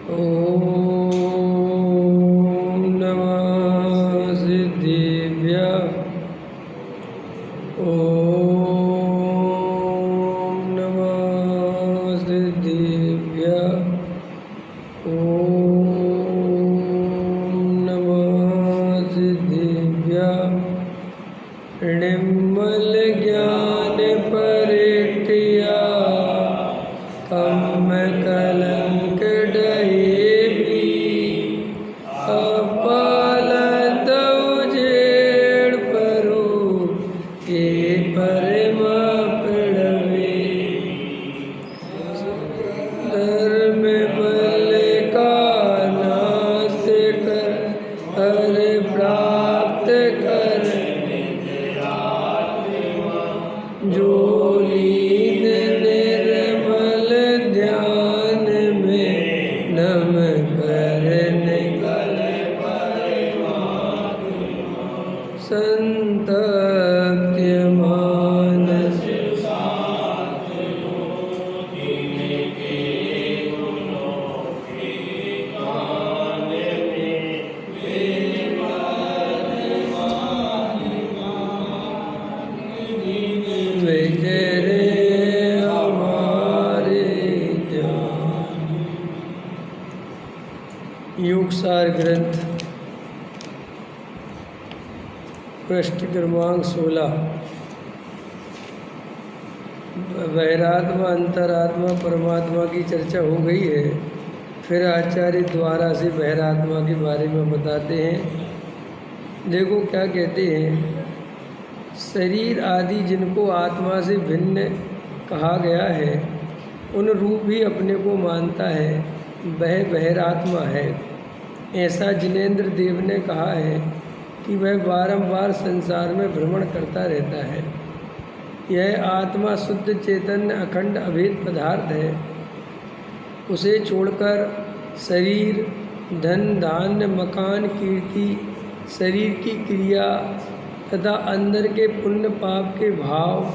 ॐ नमः सिद्धिभ्यः। ॐ नमः सिद्धिभ्यः। ॐ नमः सिद्धिभ्यः। निर्मल ज्ञान परिठिया कम कलंक डहेबी। अपाल दौजेड़ परू के परमा पड़वे। धर्म बल का नाश कर हर प्राप्त कर। जो लीन निर्मल ध्यान में नम कर निकल संतप्य मानस। विचरे हमारे ध्यान। योगसार ग्रंथ पृष्ठ क्रमांक 16। बहिरात्मा अंतरात्मा परमात्मा की चर्चा हो गई है। फिर आचार्य द्वारा से बहिरात्मा के बारे में बताते हैं। देखो क्या कहते हैं। शरीर आदि जिनको आत्मा से भिन्न कहा गया है, उन रूप ही अपने को मानता है, वह बहिरात्मा है। ऐसा जिनेंद्र देव ने कहा है कि वह बारंबार संसार में भ्रमण करता रहता है। यह आत्मा शुद्ध चैतन्य अखंड अभेद पदार्थ है। उसे छोड़कर शरीर, धन धान्य, मकान, कीर्ति, शरीर की क्रिया तथा अंदर के पुण्य पाप के भाव,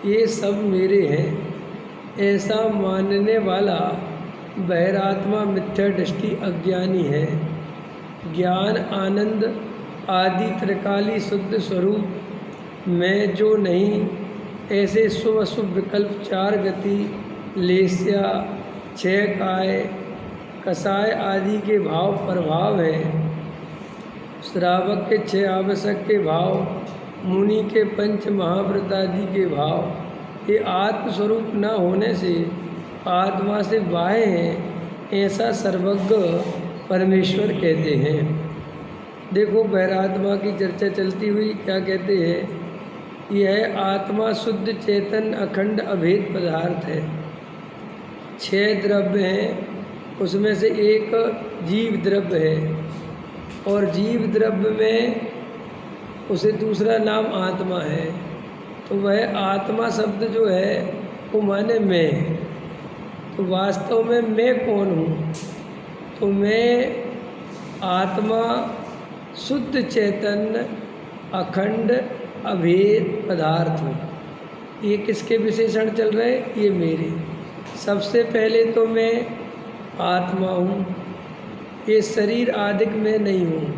ये सब मेरे हैं, ऐसा मानने वाला बहिरात्मा मिथ्या दृष्टि अज्ञानी है। ज्ञान आनंद आदि त्रिकाली शुद्ध स्वरूप में जो नहीं, ऐसे शुभ अशुभ विकल्प, चार गति, लेस्या, छह काय, कसाय आदि के भाव प्रभाव है। श्रावक के 6 आवश्यक के भाव, मुनि के 5 महाव्रत आदि के भाव, ये आत्मस्वरूप न होने से आत्मा से बाह्य हैं, ऐसा सर्वज्ञ परमेश्वर कहते हैं। देखो बहिरात्मा की चर्चा चलती हुई क्या कहते हैं। यह आत्मा शुद्ध चेतन अखंड अभेद पदार्थ है। 6 द्रव्य हैं, उसमें से एक जीव द्रव्य है, और जीव द्रव्य में उसे दूसरा नाम आत्मा है। तो वह आत्मा शब्द जो है वो माने मैं। तो वास्तव में मैं कौन हूँ? तो मैं आत्मा शुद्ध चैतन्य अखंड अभेद पदार्थ हूँ। ये किसके विशेषण चल रहे? ये मेरे। सबसे पहले तो मैं आत्मा हूँ, ये शरीर आदि में नहीं हूँ।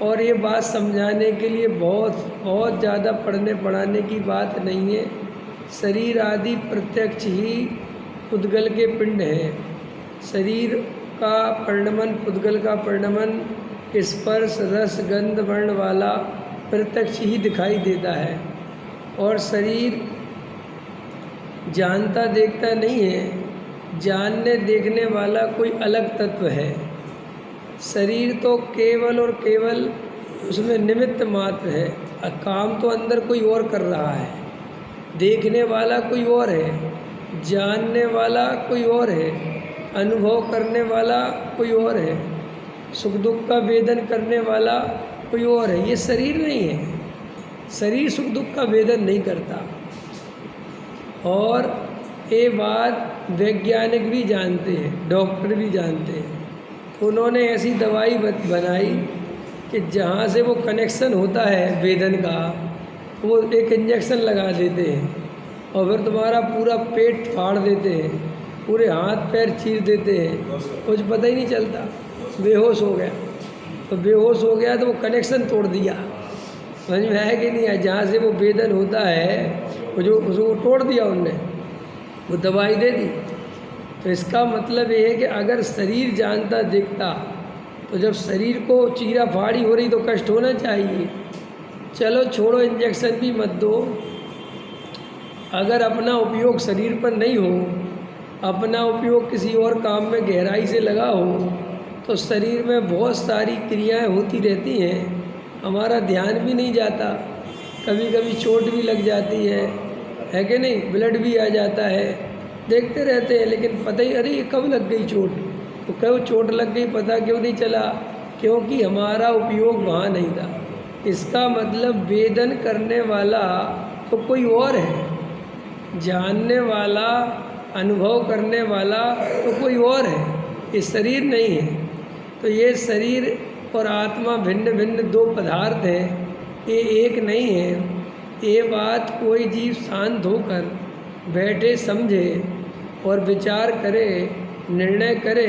और ये बात समझाने के लिए बहुत ज़्यादा पढ़ने पढ़ाने की बात नहीं है। शरीर आदि प्रत्यक्ष ही पुद्गल के पिंड है। शरीर का परिणमन, पुद्गल का परिणमन स्पर्श रस गंध वर्ण वाला प्रत्यक्ष ही दिखाई देता है। और शरीर जानता देखता नहीं है, जानने देखने वाला कोई अलग तत्व है। शरीर तो केवल और केवल उसमें निमित्त मात्र है। काम तो अंदर कोई और कर रहा है। देखने वाला कोई और है, जानने वाला कोई और है, अनुभव करने वाला कोई और है, सुख दुख का वेदन करने वाला कोई और है। ये शरीर नहीं है। शरीर सुख दुख का वेदन नहीं करता। और ये बात वैज्ञानिक भी जानते हैं, डॉक्टर भी जानते हैं। उन्होंने ऐसी दवाई बनाई कि जहाँ से वो कनेक्शन होता है वेदन का, वो एक इंजेक्शन लगा देते हैं और फिर तुम्हारा पूरा पेट फाड़ देते हैं पूरे हाथ पैर चीर देते हैं, कुछ पता ही नहीं चलता, बेहोश हो गया। तो बेहोश हो गया तो वो कनेक्शन तोड़ दिया, समझ में आया कि नहीं है? जहाँ से वो वेदन होता है वो जो उसको तोड़ दिया उनने, वो दवाई दे दी। तो इसका मतलब ये है कि अगर शरीर जानता दिखता तो जब शरीर को चीरा फाड़ी हो रही तो कष्ट होना चाहिए। चलो छोड़ो, इंजेक्शन भी मत दो। अगर अपना उपयोग शरीर पर नहीं हो, अपना उपयोग किसी और काम में गहराई से लगा हो, तो शरीर में बहुत सारी क्रियाएं होती रहती हैं, हमारा ध्यान भी नहीं जाता, कभी कभी चोट भी लग जाती है कि नहीं? ब्लड भी आ जाता है, देखते रहते हैं लेकिन पता ही, अरे ये कब लग गई चोट, तो कब चोट लग गई पता क्यों नहीं चला? क्योंकि हमारा उपयोग वहाँ नहीं था। इसका मतलब वेदन करने वाला तो कोई और है, जानने वाला, अनुभव करने वाला तो कोई और है, ये शरीर नहीं है। तो ये शरीर और आत्मा भिन्न भिन्न दो पदार्थ हैं, ये एक नहीं है। ये बात कोई जीव शांत होकर बैठे समझे और विचार करे, निर्णय करे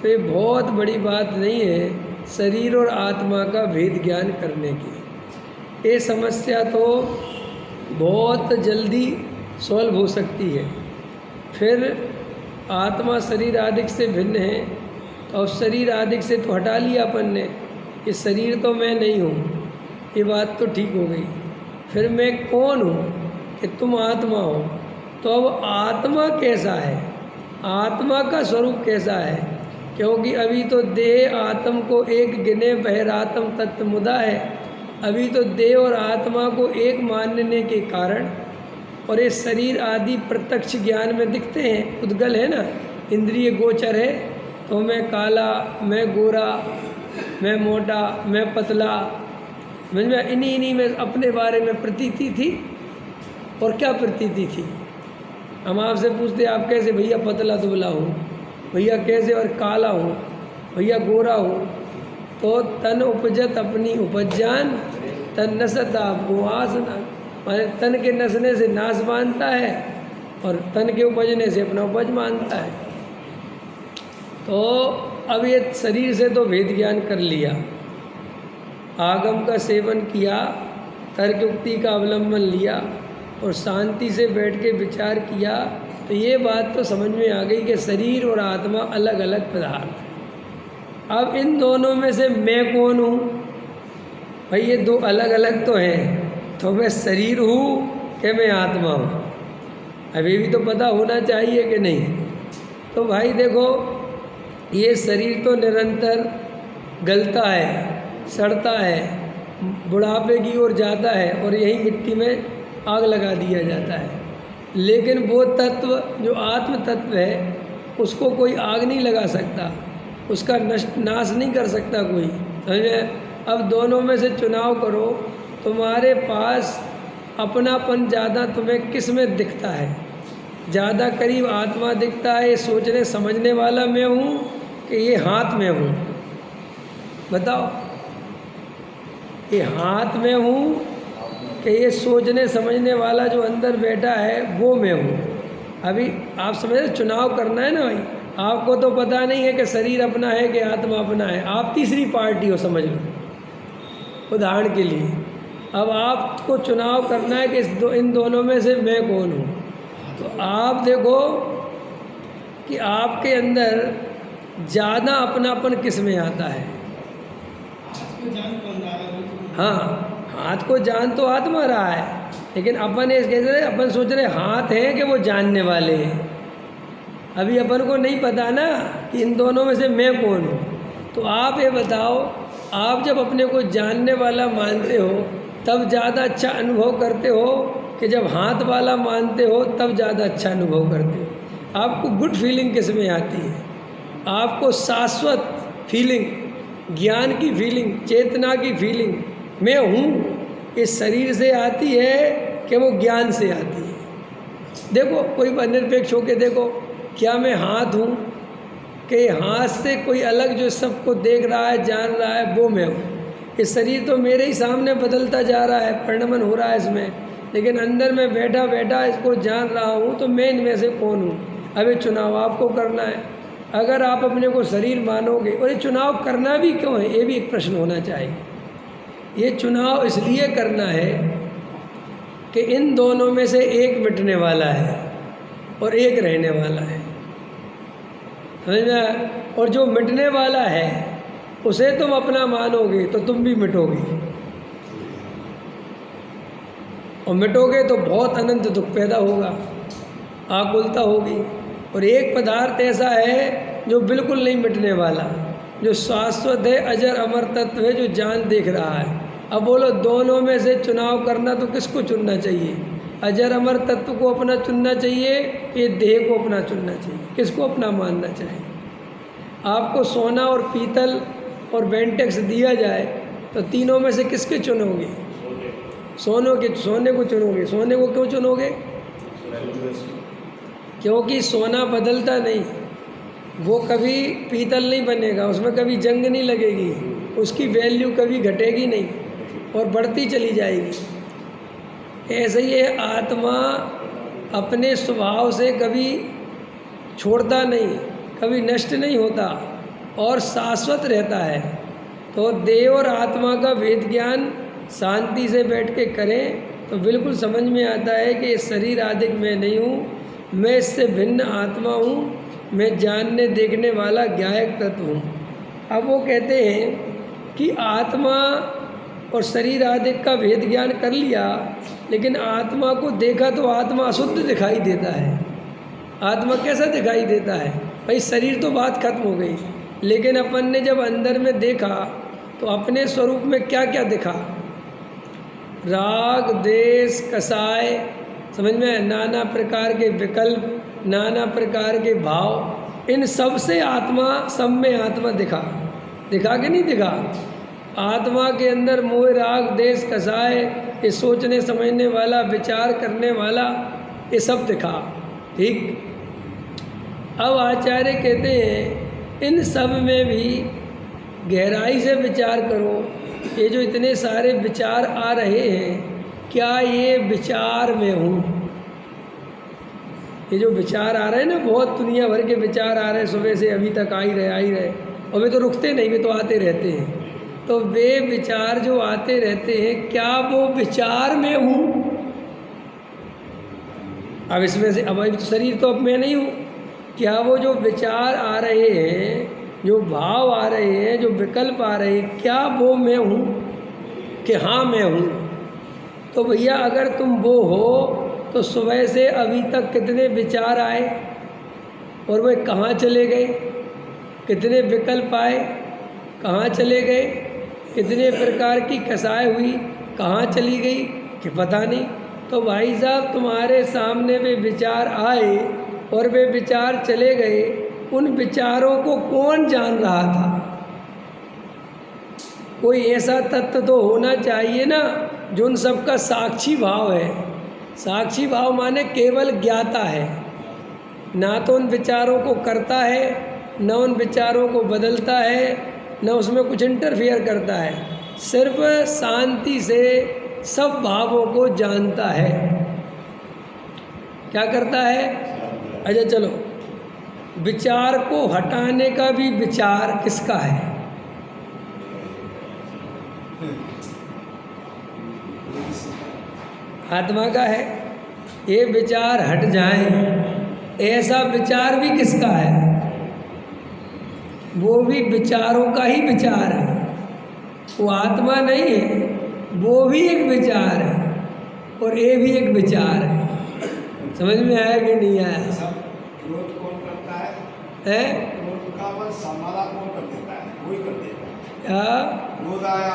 तो ये बहुत बड़ी बात नहीं है शरीर और आत्मा का भेद ज्ञान करने की। ये समस्या तो बहुत जल्दी सॉल्व हो सकती है। फिर आत्मा शरीर आदि से भिन्न है, और शरीर आदि से तो हटा लिया अपन ने, ये शरीर तो मैं नहीं हूँ, ये बात तो ठीक हो गई। फिर मैं कौन हूँ कि तुम आत्मा हो? तो अब आत्मा कैसा है, आत्मा का स्वरूप कैसा है? क्योंकि अभी तो देह आत्म को एक गिने बहिरात्म तत्व मुदा है। अभी तो देह और आत्मा को एक मानने के कारण, और ये शरीर आदि प्रत्यक्ष ज्ञान में दिखते हैं, उद्गल है ना, इंद्रिय गोचर है। तो मैं काला, मैं गोरा, मैं मोटा, मैं पतला, समझ में? इन्हीं में अपने बारे में प्रतीति थी। और क्या प्रतीति थी? हम आपसे पूछते आप कैसे? भैया पतला दुबला हूँ, भैया कैसे? और काला हूँ, भैया गोरा हूँ। तो तन उपजत अपनी उपजान, तन नसत आपको आसना, माने तन के नसने से नाश मानता है और तन के उपजने से अपना उपज मानता है। तो अब ये शरीर से तो भेद ज्ञान कर लिया, आगम का सेवन किया, तर्क युक्ति का अवलंबन लिया और शांति से बैठ के विचार किया, तो ये बात तो समझ में आ गई कि शरीर और आत्मा अलग अलग पदार्थ हैं। अब इन दोनों में से मैं कौन हूँ? भाई ये दो अलग अलग तो हैं, तो मैं शरीर हूँ कि मैं आत्मा हूँ? अभी भी तो पता होना चाहिए कि नहीं? तो भाई देखो, ये शरीर तो निरंतर गलता है, सड़ता है, बुढ़ापे की ओर जाता है और यही मिट्टी में आग लगा दिया जाता है। लेकिन वो तत्व जो आत्म तत्व है, उसको कोई आग नहीं लगा सकता, उसका नाश नहीं कर सकता कोई, समझे? अब दोनों में से चुनाव करो, तुम्हारे पास अपनापन ज़्यादा तुम्हें किस में दिखता है? ज़्यादा करीब आत्मा दिखता है, ये सोचने समझने वाला मैं हूँ कि ये हाथ में हूँ? बताओ, ये हाथ में हूँ कि ये सोचने समझने वाला जो अंदर बैठा है वो मैं हूँ? अभी आप समझे, चुनाव करना है ना भाई। आपको तो पता नहीं है कि शरीर अपना है कि आत्मा अपना है, आप तीसरी पार्टी हो, समझ लो उदाहरण के लिए। अब आपको चुनाव करना है कि इन दोनों में से मैं कौन हूँ। तो आप देखो कि आपके अंदर ज़्यादा अपनापन किस में आता है? हाँ, हाथ को जान तो आत्मा रहा है, लेकिन अपन अपन सोच रहे हाथ हैं कि वो जानने वाले हैं। अभी अपन को नहीं पता ना कि इन दोनों में से मैं कौन हूँ। तो आप ये बताओ, आप जब अपने को जानने वाला मानते हो तब ज़्यादा अच्छा अनुभव करते हो कि जब हाथ वाला मानते हो तब ज़्यादा अच्छा अनुभव करते हो? आपको गुड फीलिंग किस में आती है? आपको शाश्वत फीलिंग, ज्ञान की फीलिंग, चेतना की फीलिंग, मैं हूँ, इस शरीर से आती है कि वो ज्ञान से आती है? देखो, कोई निरपेक्ष होकर देखो, क्या मैं हाथ हूँ कि हाथ से कोई अलग जो सबको देख रहा है, जान रहा है, वो मैं हूँ? ये शरीर तो मेरे ही सामने बदलता जा रहा है, परिणमन हो रहा है इसमें, लेकिन अंदर में बैठा बैठा इसको जान रहा हूँ, तो मैं इनमें से कौन हूँ? अब ये चुनाव आपको करना है। अगर आप अपने को शरीर मानोगे, और ये चुनाव करना भी क्यों है, ये भी एक प्रश्न होना चाहिए। ये चुनाव इसलिए करना है कि इन दोनों में से एक मिटने वाला है और एक रहने वाला है, समझ में आया? और जो मिटने वाला है उसे तुम अपना मानोगे तो तुम भी मिटोगे, और मिटोगे तो बहुत अनंत दुख पैदा होगा, आकुलता होगी। और एक पदार्थ ऐसा है जो बिल्कुल नहीं मिटने वाला, जो शाश्वत है, अजर अमर तत्व है, जो जान देख रहा है। अब बोलो दोनों में से चुनाव करना तो किसको चुनना चाहिए? अजर अमर तत्व को अपना चुनना चाहिए, ये देह को अपना चुनना चाहिए? किसको अपना मानना चाहिए? आपको सोना और पीतल और बेंटेक्स दिया जाए तो तीनों में से किसके चुनोगे? सोने को चुनोगे। सोने को क्यों चुनोगे? क्योंकि सोना बदलता नहीं, वो कभी पीतल नहीं बनेगा, उसमें कभी जंग नहीं लगेगी, उसकी वैल्यू कभी घटेगी नहीं और बढ़ती चली जाएगी। ऐसे ही है, आत्मा अपने स्वभाव से कभी छोड़ता नहीं, कभी नष्ट नहीं होता और शाश्वत रहता है। तो देह और आत्मा का वेद ज्ञान शांति से बैठ के करें तो बिल्कुल समझ में आता है कि ये शरीर आदि मैं नहीं हूँ, मैं इससे भिन्न आत्मा हूँ, मैं जानने देखने वाला ज्ञायक तत्व हूँ। अब वो कहते हैं कि आत्मा और शरीर आदि का भेद ज्ञान कर लिया, लेकिन आत्मा को देखा तो आत्मा अशुद्ध दिखाई देता है। आत्मा कैसा दिखाई देता है? भाई शरीर तो बात खत्म हो गई, लेकिन अपन ने जब अंदर में देखा तो अपने स्वरूप में क्या क्या दिखा? राग, देश, कसाय, समझ में, नाना प्रकार के विकल्प, नाना प्रकार के भाव, इन सब से आत्मा, सब में आत्मा दिखा कि नहीं दिखा? आत्मा के अंदर मोह, राग, देश, कसाय, ये सोचने समझने वाला, विचार करने वाला, ये सब दिखा। ठीक। अब आचार्य कहते हैं इन सब में भी गहराई से विचार करो। ये जो इतने सारे विचार आ रहे हैं, क्या ये विचार में हूँ? ये जो विचार आ रहे हैं ना, बहुत दुनिया भर के विचार आ रहे हैं, सुबह से अभी तक आ ही रहे, और वे तो रुकते नहीं, वे तो आते रहते हैं। तो वे विचार जो आते रहते हैं, क्या वो विचार में हूँ? अब इसमें से, अब तो शरीर तो अब मैं नहीं हूँ, क्या वो जो विचार आ रहे हैं, जो भाव आ रहे हैं, जो विकल्प आ रहे हैं, क्या वो मैं हूँ कि हाँ मैं हूँ? तो भैया अगर तुम वो हो तो सुबह से अभी तक कितने विचार आए और वे कहाँ चले गए? कितने विकल्प आए, कहाँ चले गए? कितने प्रकार की कसाई हुई, कहाँ चली गई कि पता नहीं। तो भाई साहब तुम्हारे सामने वे विचार आए और वे विचार चले गए, उन विचारों को कौन जान रहा था? कोई ऐसा तत्व तो होना चाहिए ना जो उन सबका साक्षी भाव है। साक्षी भाव माने केवल ज्ञाता है, ना तो उन विचारों को करता है, न उन विचारों को बदलता है, न उसमें कुछ इंटरफियर करता है, सिर्फ शांति से सब भावों को जानता है। क्या करता है? अच्छा चलो, विचार को हटाने का भी विचार किसका है? आत्मा का है। ये विचार हट जाए, ऐसा विचार भी किसका है? वो भी विचारों का ही विचार है, वो आत्मा नहीं है, वो भी एक विचार है और ये भी एक विचार है। समझ में आया कि नहीं आया? क्रोध कौन करता है? क्रोध का समाधान कौन कर देता है? वही कर देता है। क्या? क्रोध आया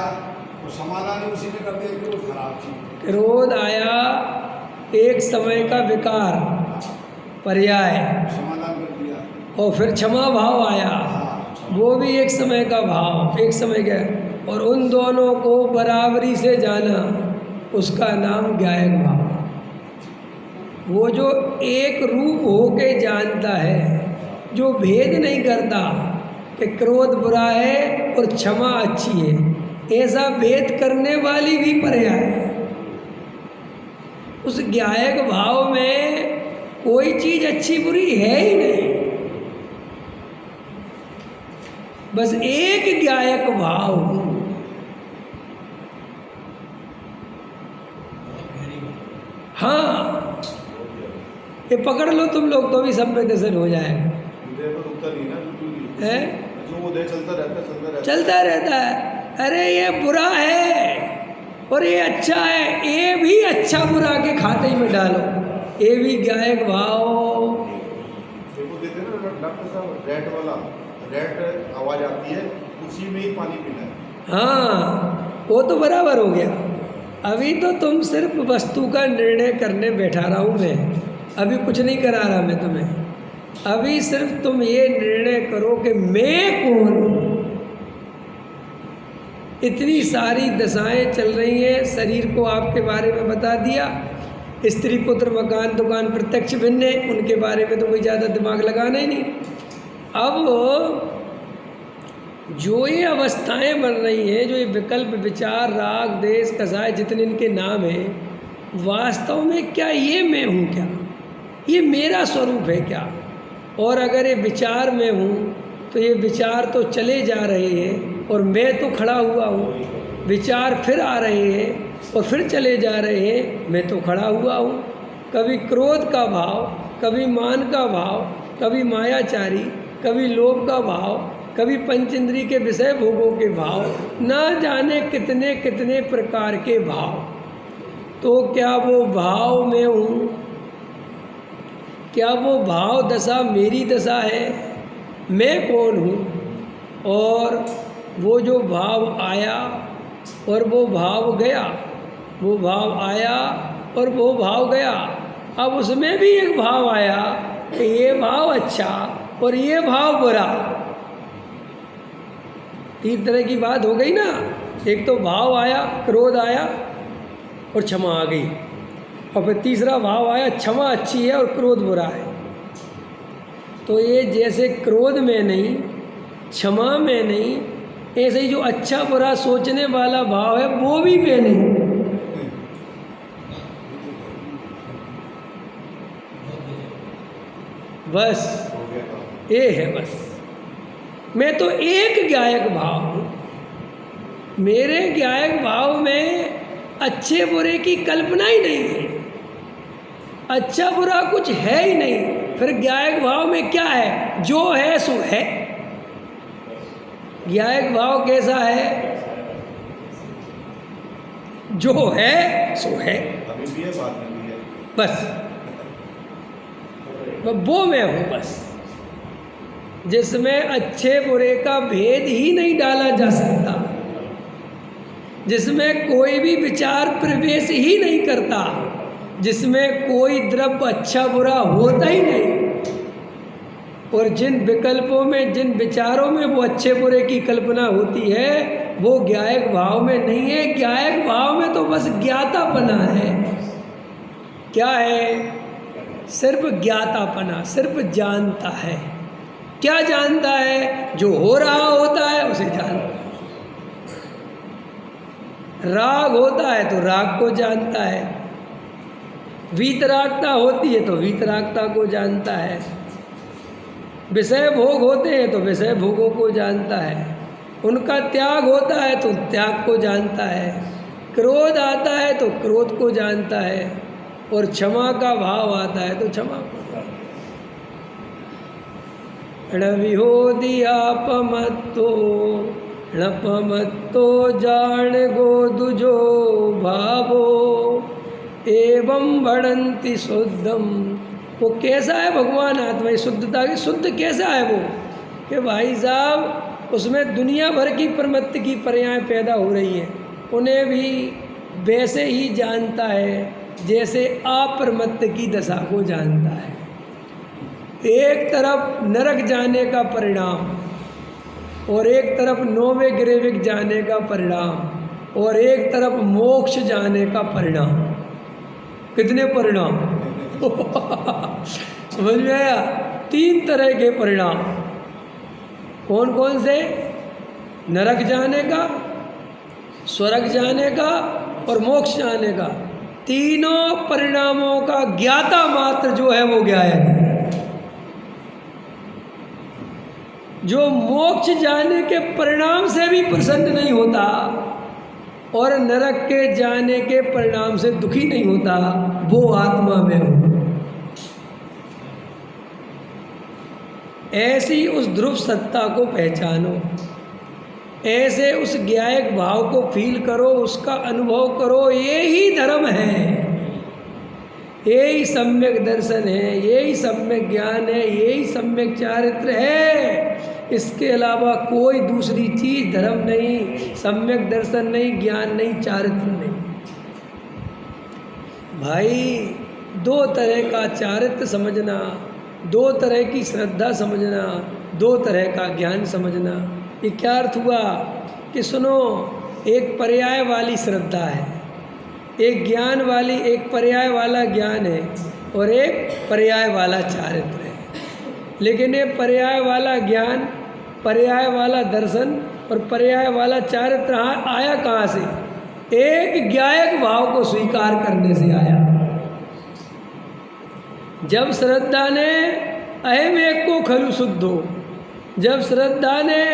तो समाधान उसी ने कर दिया। क्रोध खराब थी। क्रोध आया एक समय का विकार, पर्याय, समाधान कर दिया। और फिर क्षमा भाव आया, वो भी एक समय का भाव, एक समय का, और उन दोनों को बराबरी से जाना, उसका नाम ज्ञायक भाव। वो जो एक रूप होके जानता है, जो भेद नहीं करता कि क्रोध बुरा है और क्षमा अच्छी है, ऐसा भेद करने वाली भी पर्याय है। उस ज्ञायक भाव में कोई चीज अच्छी बुरी है ही नहीं, बस एक ज्ञायक भाव हूं। हाँ, ये पकड़ लो तुम लोग तो भी सब में दर्शन हो जाएगा। है चलता रहता है। अरे ये बुरा है और ये अच्छा है, ये भी अच्छा बुरा के खाते में डालो, ये भी ज्ञायक भाव। देखो देते ना डॉक्टर साहब, रेड वाला, रेड आवाज आती है, उसी में ही पानी पीना है। हाँ, वो तो बराबर हो गया। अभी तो तुम सिर्फ वस्तु का निर्णय करने बैठा रहा हूँ मैं, अभी कुछ नहीं करा रहा मैं तुम्हें। अभी सिर्फ तुम ये निर्णय करो कि मैं कौन हूँ। इतनी सारी दशाएं चल रही हैं, शरीर को आपके बारे में बता दिया, स्त्री पुत्र मकान दुकान प्रत्यक्ष भिन्न है, उनके बारे में तो कोई ज़्यादा दिमाग लगाना ही नहीं। अब जो ये अवस्थाएं बन रही हैं, जो ये विकल्प विचार राग देश कसाय जितने इनके नाम हैं, वास्तव में क्या ये मैं हूँ? क्या ये मेरा स्वरूप है क्या? और अगर ये विचार में हूँ तो ये विचार तो चले जा रहे हैं और मैं तो खड़ा हुआ हूँ। विचार फिर आ रहे हैं और फिर चले जा रहे हैं, मैं तो खड़ा हुआ हूँ। कभी क्रोध का भाव, कभी मान का भाव, कभी मायाचारी, कभी लोभ का भाव, कभी पंचेंद्रिय के विषय भोगों के भाव, ना जाने कितने कितने प्रकार के भाव। तो क्या वो भाव मैं हूँ? क्या वो भाव दशा मेरी दशा है? मैं कौन हूँ? और वो जो भाव आया और वो भाव गया, वो भाव आया और वो भाव गया। अब उसमें भी एक भाव आया कि ये भाव अच्छा और ये भाव बुरा। तीन तरह की बात हो गई ना। एक तो भाव आया, क्रोध आया और क्षमा आ गई, और फिर तीसरा भाव आया क्षमा अच्छी है और क्रोध बुरा है। तो ये जैसे क्रोध में नहीं, क्षमा में नहीं, ऐसे ही जो अच्छा बुरा सोचने वाला भाव है वो भी में नहीं। बस ये है, बस मैं तो एक ज्ञायक भाव हूँ। मेरे ज्ञायक भाव में अच्छे बुरे की कल्पना ही नहीं है, अच्छा बुरा कुछ है ही नहीं। फिर ज्ञायक भाव में क्या है? जो है सो है। ज्ञायक भाव कैसा है? जो है सो है, अभी भी है, बाद में भी है। बस वो मैं हूँ, बस जिसमें अच्छे बुरे का भेद ही नहीं डाला जा सकता, जिसमें कोई भी विचार प्रवेश ही नहीं करता, जिसमें कोई द्रव्य अच्छा बुरा होता ही नहीं। और जिन विकल्पों में, जिन विचारों में वो अच्छे बुरे की कल्पना होती है, वो ज्ञायक भाव में नहीं है। ज्ञायक भाव में तो बस ज्ञातापना है। क्या है? सिर्फ ज्ञातापना, सिर्फ जानता है। क्या जानता है? जो हो रहा होता है उसे जानता है। राग होता है तो राग को जानता है, वीतरागता होती है तो वीतरागता को जानता है, विषय भोग होते हैं तो विषय भोगों को जानता है, उनका त्याग होता है तो त्याग को जानता है, क्रोध आता है तो क्रोध को जानता है, और क्षमा का भाव आता है तो क्षमा को जानता है। णविहो दिया पमत्तो णपमत्तो जान गो दुजो भावो एवं बढ़ंती शुद्धम। वो कैसा है भगवान आत्मा? शुद्धता की शुद्ध कैसा है वो? कि भाई साहब उसमें दुनिया भर की प्रमत्त की पर्यायें पैदा हो रही हैं, उन्हें भी वैसे ही जानता है जैसे अप्रमत्त की दशा को जानता है। एक तरफ नरक जाने का परिणाम और एक तरफ नौवे ग्रेविक जाने का परिणाम और एक तरफ मोक्ष जाने का परिणाम। कितने परिणाम? समझ में आया? तीन तरह के परिणाम। कौन कौन से? नरक जाने का, स्वर्ग जाने का और मोक्ष जाने का। तीनों परिणामों का ज्ञाता मात्र जो है वो ज्ञायक है। जो मोक्ष जाने के परिणाम से भी प्रसन्न नहीं होता और नरक के जाने के परिणाम से दुखी नहीं होता, वो आत्मा में हो। ऐसी उस ध्रुव सत्ता को पहचानो, ऐसे उस ज्ञायक भाव को फील करो, उसका अनुभव करो। ये ही धर्म है, यही सम्यक दर्शन है, यही सम्यक ज्ञान है, यही सम्यक चारित्र है। इसके अलावा कोई दूसरी चीज धर्म नहीं, सम्यक दर्शन नहीं, ज्ञान नहीं, चारित्र नहीं। भाई, दो तरह का चारित्र समझना, दो तरह की श्रद्धा समझना, दो तरह का ज्ञान समझना। ये क्या अर्थ हुआ कि सुनो, एक पर्याय वाली श्रद्धा है, एक ज्ञान वाली, एक पर्याय वाला ज्ञान है और एक पर्याय वाला चारित्र है। लेकिन ये पर्याय वाला ज्ञान, पर्याय वाला दर्शन और पर्याय वाला चारित्र आया कहाँ से? एक ज्ञायक भाव को स्वीकार करने से आया। जब श्रद्धा ने अहम एक को खलु शुद्धो, जब श्रद्धा ने,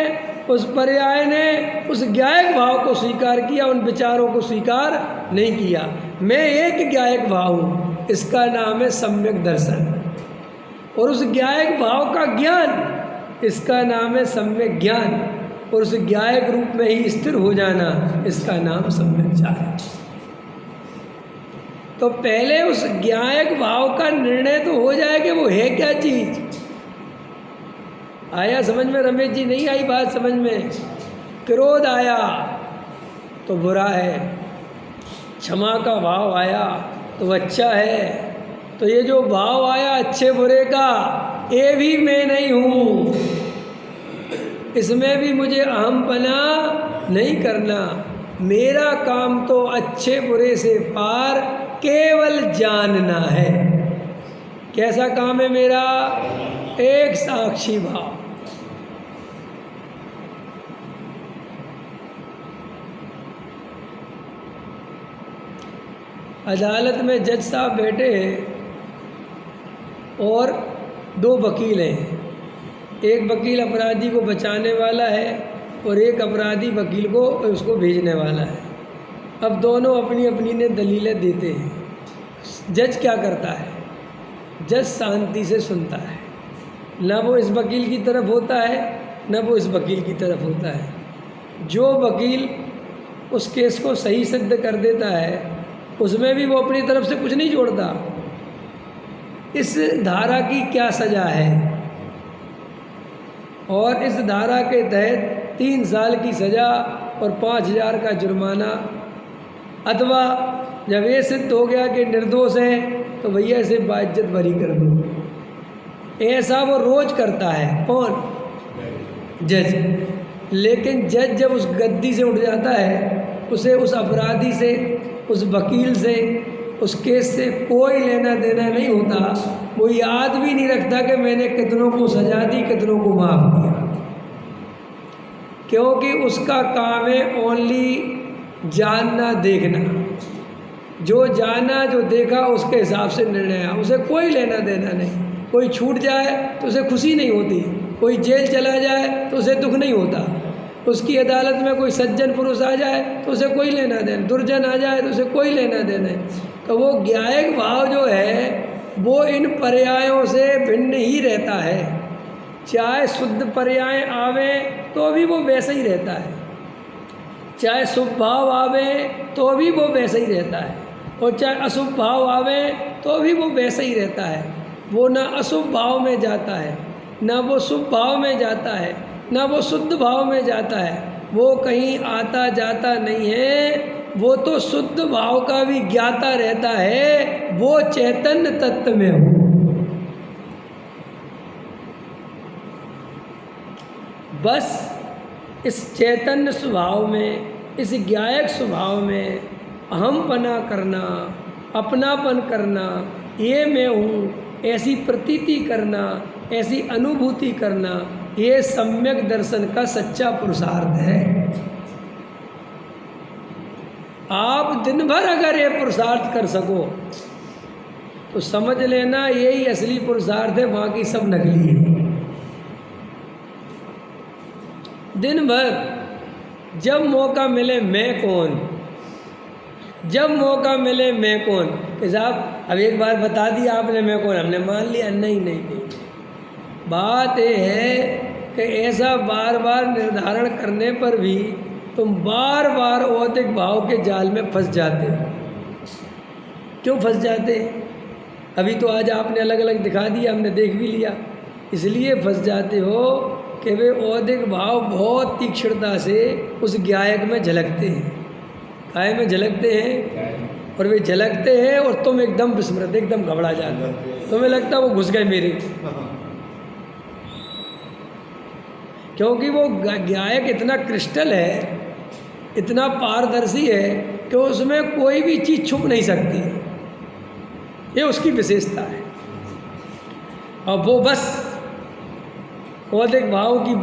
उस पर्याय ने उस ज्ञायक भाव को स्वीकार किया, उन विचारों को स्वीकार नहीं किया। मैं एक ज्ञायक भाव हूँ, इसका नाम है सम्यक दर्शन। और उस ज्ञायक भाव का ज्ञान, इसका नाम है सम्यक ज्ञान। और उस ज्ञायक रूप में ही स्थिर हो जाना, इसका नाम सम्यक चारित्र। तो पहले उस ज्ञायक भाव का निर्णय तो हो जाए कि वो है क्या चीज। आया समझ में रमेश जी? नहीं आई बात समझ में? क्रोध आया तो बुरा है, क्षमा का भाव आया तो अच्छा है। तो ये जो भाव आया अच्छे बुरे का, ये भी मैं नहीं हूँ, इसमें भी मुझे अहमपना नहीं करना। मेरा काम तो अच्छे बुरे से पार केवल जानना है। कैसा काम है मेरा? एक साक्षी भाव। अदालत में जज साहब बैठे हैं और दो वकील हैं। एक वकील अपराधी को बचाने वाला है और एक अपराधी वकील को उसको भेजने वाला है। अब दोनों अपनी अपनी ने दलीलें देते हैं। जज क्या करता है? जज शांति से सुनता है, ना वो इस वकील की तरफ होता है ना वो इस वकील की तरफ होता है। जो वकील उस केस को सही सिद्ध कर देता है उसमें भी वो अपनी तरफ से कुछ नहीं जोड़ता। इस धारा की क्या सज़ा है? और इस धारा के तहत 3 साल की सज़ा और 5,000 का जुर्माना, अथवा जब ये सिद्ध हो गया कि निर्दोष है तो भैया इसे बाइज्जत बरी कर दो। ऐसा वो रोज करता है। कौन? जज। लेकिन जज जब उस गद्दी से उठ जाता है, उसे उस अपराधी से, उस वकील से, उस केस से कोई लेना देना नहीं होता। वो याद भी नहीं रखता कि मैंने कितनों को सजा दी, कितनों को माफ़ किया, क्योंकि उसका काम है ओनली जानना देखना। जो जाना जो देखा उसके हिसाब से निर्णय है, उसे कोई लेना देना नहीं। कोई छूट जाए तो उसे खुशी नहीं होती, कोई जेल चला जाए तो उसे दुख नहीं होता, उसकी अदालत में कोई सज्जन पुरुष आ जाए तो उसे कोई लेना देना, दुर्जन आ जाए तो उसे कोई लेना देना है। तो वो ज्ञायक भाव जो है वो इन पर्यायों से भिन्न ही रहता है। चाहे शुद्ध पर्याय आवे तो भी वो वैसा ही रहता है, चाहे शुभ भाव आवे तो भी वो वैसा ही रहता है, और चाहे अशुभ भाव आवे तो भी वो वैसा ही रहता है। वो ना अशुभ भाव में जाता है, ना वो शुभ भाव में जाता है, ना वो शुद्ध भाव में जाता है। वो कहीं आता जाता नहीं है। वो तो शुद्ध भाव का भी ज्ञाता रहता है। वो चैतन्य तत्व में हो। बस इस चैतन्य स्वभाव में, इस ज्ञायक स्वभाव में अहमपना करना, अपनापन करना, ये मैं हूँ, ऐसी प्रतीति करना, ऐसी अनुभूति करना, ये सम्यक दर्शन का सच्चा पुरुषार्थ है। आप दिन भर अगर ये पुरुषार्थ कर सको तो समझ लेना यही असली पुरुषार्थ है, बाकी सब नकली है। दिन भर जब मौका मिले मैं कौन, जब मौका मिले मैं कौन, कि साहब अब एक बार बता दिया आपने मैं कौन, हमने मान लिया, नहीं नहीं नहीं। बात ये है कि ऐसा बार बार निर्धारण करने पर भी तुम बार बार औदिक भाव के जाल में फंस जाते हो। क्यों फंस जाते? अभी तो आज आपने अलग अलग दिखा दिया, हमने देख भी लिया। इसलिए फंस जाते हो कि वे औदिक भाव बहुत तीक्ष्णता से उस गायक में झलकते हैं, काय में झलकते हैं, और वे झलकते हैं और तुम एकदम विस्मृत, एकदम घबरा जाते हो, तुम्हें लगता है वो घुस गए मेरे, क्योंकि वो गायक इतना क्रिस्टल है, इतना पारदर्शी है कि उसमें कोई भी चीज़ छुप नहीं सकती। ये उसकी विशेषता है। और वो बस औदिक भाव की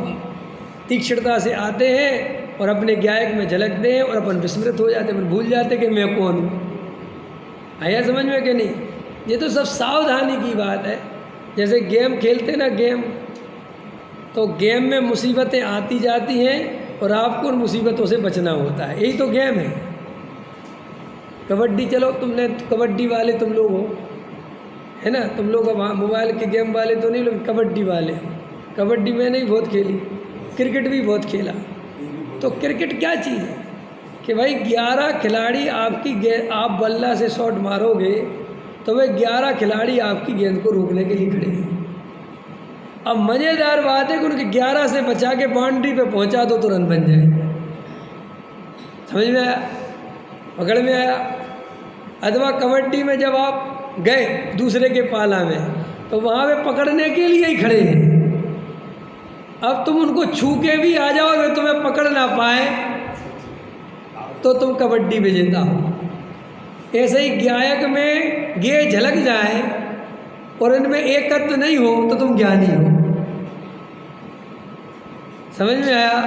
तीक्ष्णता से आते हैं और अपने गायक में झलकते हैं और अपन विस्मृत हो जाते हैं, अपन भूल जाते कि मैं कौन हूँ। आया समझ में कि नहीं? ये तो सब सावधानी की बात है। जैसे गेम खेलते ना, गेम, तो गेम में मुसीबतें आती जाती हैं और आपको उन मुसीबतों से बचना होता है। यही तो गेम है। कबड्डी, चलो तुमने कबड्डी वाले तुम लोग हो, है ना, तुम लोग अब मोबाइल के गेम वाले तो नहीं, लोग कबड्डी वाले। कबड्डी मैंने भी बहुत खेली, क्रिकेट भी बहुत खेला। तो क्रिकेट क्या चीज़ है कि भाई 11 खिलाड़ी आप बल्ला से शॉट मारोगे तो वे 11 खिलाड़ी आपकी गेंद को रोकने के लिए खड़े हैं। अब मज़ेदार बात है कि उनके 11 से बचा के बाउंड्री पे पहुंचा दो तो रन बन जाएगा। समझ में आया? पकड़ में आया? अथवा कबड्डी में जब आप गए दूसरे के पाला में तो वहाँ पे पकड़ने के लिए ही खड़े हैं। अब तुम उनको छू के भी आ जाओ, वे तुम्हें पकड़ ना पाए तो तुम कबड्डी विजेता हो। ऐसे ही गायक में गे झलक जाए और इनमें एकत्व नहीं हो तो तुम ज्ञानी हो। समझ में आया?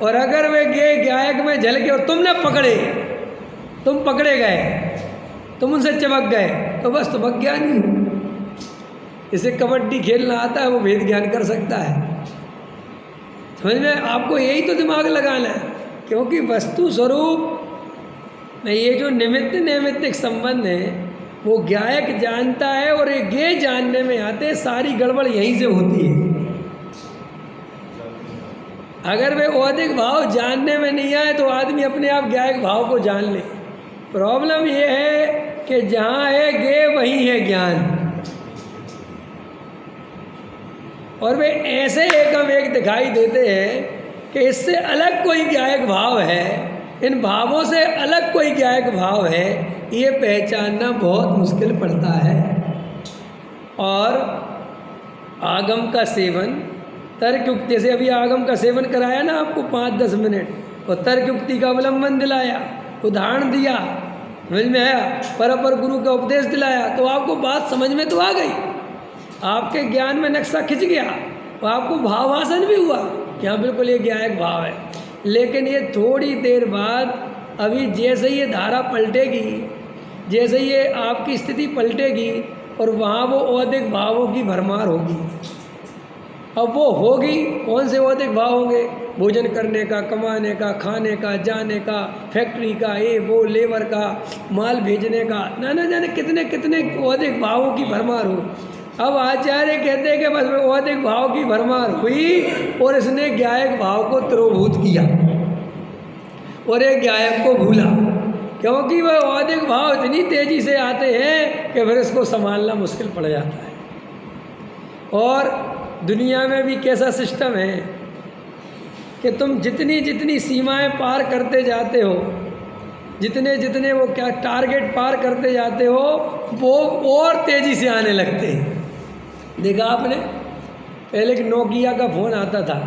और अगर वे गे गायक में झलके और तुमने पकड़े, तुम पकड़े गए, तुम उनसे चिपक गए तो बस तुम अज्ञानी हो। इसे कबड्डी खेलना आता है वो भेद ज्ञान कर सकता है। समझ में? आपको यही तो दिमाग लगाना है, क्योंकि वस्तु स्वरूप में ये जो निमित्त नैमित्तिक संबंध है वो गायक जानता है और ये गे जानने में आते सारी गड़बड़ यहीं से होती है। अगर वे औदिक भाव जानने में नहीं आए तो आदमी अपने आप गायक भाव को जान ले। प्रॉब्लम ये है कि जहाँ है गे वहीं है ज्ञान, और वे ऐसे एकम एक दिखाई देते हैं कि इससे अलग कोई गायक भाव है, इन भावों से अलग कोई गायक भाव है, ये पहचानना बहुत मुश्किल पड़ता है। और आगम का सेवन, तर्कयुक्ति से, अभी आगम का सेवन कराया ना आपको 5-10 मिनट, और तर्कयुक्ति का अवलंबन दिलाया, उदाहरण दिया, समझ में आया, पर गुरु का उपदेश दिलाया, तो आपको बात समझ में तो आ गई, आपके ज्ञान में नक्शा खिंच गया, और आपको भावासन भी हुआ कि हाँ बिल्कुल ये गायक भाव है। लेकिन ये थोड़ी देर बाद, अभी जैसे ये धारा पलटेगी, जैसे ये आपकी स्थिति पलटेगी और वहाँ वो औदिक भावों की भरमार होगी। अब वो होगी, कौन से औदिक भाव होंगे? भोजन करने का, कमाने का, खाने का, जाने का, फैक्ट्री का, ये वो लेबर का, माल भेजने का, ना जाने कितने कितने औदिक भावों की भरमार हो। अब आचार्य कहते हैं कि बस औदिक भाव की भरमार हुई और इसने गायक भाव को तिरोभूत किया और एक गायक को भूला, क्योंकि वह औदिक भाव इतनी तेज़ी से आते हैं कि फिर इसको संभालना मुश्किल पड़ जाता है। और दुनिया में भी कैसा सिस्टम है कि तुम जितनी जितनी सीमाएं पार करते जाते हो, जितने जितने वो क्या टारगेट पार करते जाते हो, वो और तेज़ी से आने लगते हैं। देखा आपने, पहले एक नोकिया का फ़ोन आता था,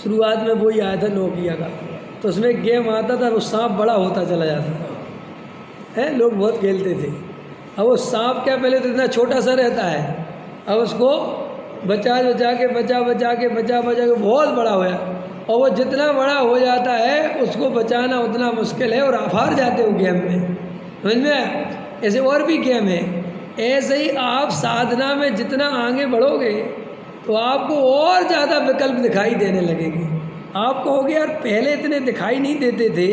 शुरुआत में वही आया था नोकिया का, तो उसमें गेम आता था, वो सांप बड़ा होता चला जाता था, है, लोग बहुत खेलते थे। अब वो सांप क्या, पहले तो इतना छोटा सा रहता है, अब उसको बचा के बहुत बड़ा होया, और वो जितना बड़ा हो जाता है उसको बचाना उतना मुश्किल है और आप हार जाते हो गेम में। समझ में आया? ऐसे और भी गेम है। ऐसे ही आप साधना में जितना आगे बढ़ोगे तो आपको और ज़्यादा विकल्प दिखाई देने लगेंगे। आप कहोगे यार पहले इतने दिखाई नहीं देते थे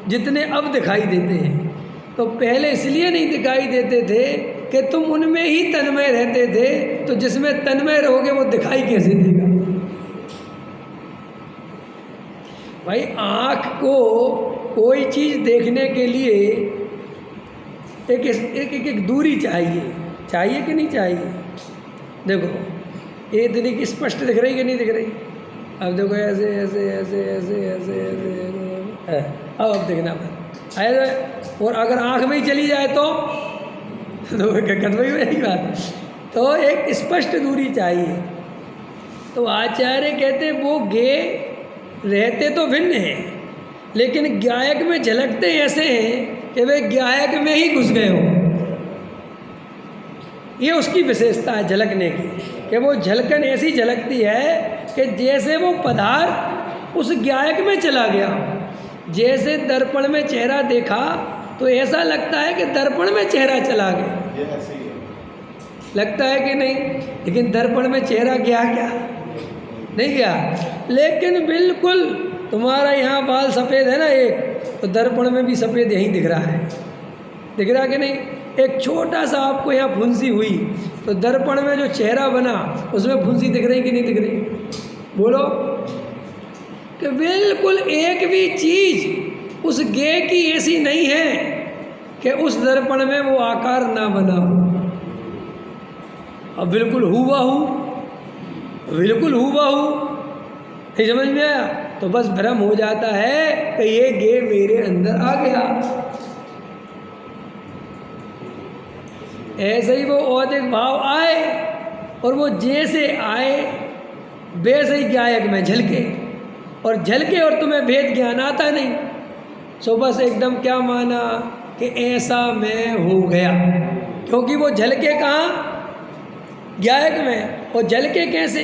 जितने अब दिखाई देते हैं। तो पहले इसलिए नहीं दिखाई देते थे कि तुम उनमें ही तन्मय रहते थे, तो जिसमें तन्मय रहोगे वो दिखाई कैसे देगा? भाई आँख को कोई चीज़ देखने के लिए एक दूरी चाहिए कि नहीं चाहिए? देखो ये इतनी स्पष्ट दिख रही कि नहीं दिख रही? अब देखो ऐसे ऐसे ऐसे ऐसे ऐसे ऐसे अब देखना ऐसे। और अगर आँख में ही चली जाए तो कदम ही बात। तो एक स्पष्ट दूरी चाहिए। तो आचार्य कहते वो गे रहते तो भिन्न हैं, लेकिन ज्ञायक में झलकते ऐसे हैं कि वे ज्ञायक में ही घुस गए हों। ये उसकी विशेषता है झलकने की, कि वो झलकन ऐसी झलकती है कि जैसे वो पदार्थ उस ज्ञायक में चला गया। जैसे दर्पण में चेहरा देखा तो ऐसा लगता है कि दर्पण में चेहरा चला गया, ये ऐसे ही है। लगता है कि नहीं? लेकिन दर्पण में चेहरा गया क्या? नहीं गया। लेकिन बिल्कुल तुम्हारा यहाँ बाल सफ़ेद है ना एक, तो दर्पण में भी सफ़ेद यहीं दिख रहा है। दिख रहा कि नहीं? एक छोटा सा आपको यहाँ फुंसी हुई तो दर्पण में जो चेहरा बना उसमें फुंसी दिख रही कि नहीं दिख रही? बोलो। कि बिल्कुल एक भी चीज़ उस गे की ऐसी नहीं है कि उस दर्पण में वो आकार ना बना हो। अब बिल्कुल हूबहू, बिल्कुल हूबहू। नहीं समझ में आया? तो बस भ्रम हो जाता है कि ये गे मेरे अंदर आ गया। ऐसे ही वो औदिक भाव आए और वो जैसे आए वैसे ही ज्ञायक में झलके, और झलके और तुम्हें भेद ज्ञान आता नहीं। सो बस एकदम क्या माना कि ऐसा मैं हो गया, क्योंकि वो झलके कहाँ? ज्ञायक में। और झलके कैसे?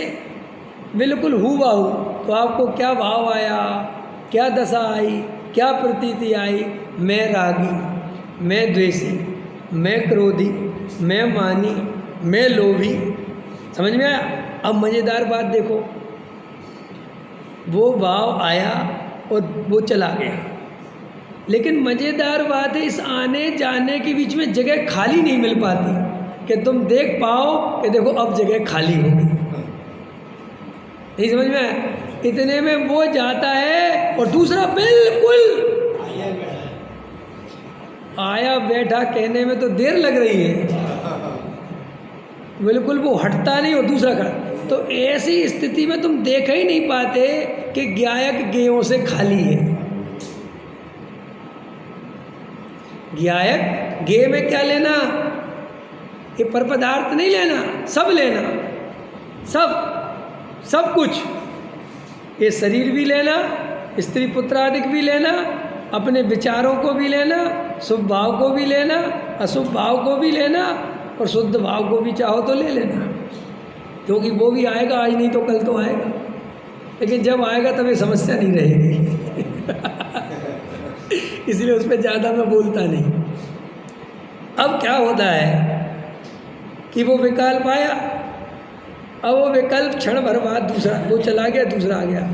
बिल्कुल हूबहू। तो आपको क्या भाव आया, क्या दशा आई, क्या प्रतीति आई? मैं रागी, मैं द्वेषी, मैं क्रोधी, मैं मानी, मैं लोभी। समझ में आया? अब मज़ेदार बात देखो, वो भाव आया और वो चला गया, लेकिन मज़ेदार बात है इस आने जाने के बीच में जगह खाली नहीं मिल पाती कि तुम देख पाओ कि देखो अब जगह खाली हो गई। नहीं समझ में आया? इतने में वो जाता है और दूसरा बिल्कुल आया बैठा कहने में तो देर लग रही है, बिल्कुल वो हटता नहीं और दूसरा खड़ा। तो ऐसी स्थिति में तुम देख ही नहीं पाते कि ज्ञायक गेयों से खाली है। ज्ञायक गे में क्या लेना? ये पर पदार्थ नहीं लेना, सब लेना, सब कुछ। ये शरीर भी लेना, स्त्री पुत्र आदि भी लेना, अपने विचारों को भी लेना, शुभ भाव को भी लेना, अशुभ भाव को भी लेना, और शुद्ध भाव को भी चाहो तो ले लेना, क्योंकि वो भी आएगा, आज नहीं तो कल तो आएगा। लेकिन जब आएगा तब ये समस्या नहीं रहेगी। इसलिए उस पर ज़्यादा मैं बोलता नहीं। अब क्या होता है कि वो विकल्प आया, अब वो विकल्प क्षण भर बाद दूसरा वो चला गया, दूसरा आ गया,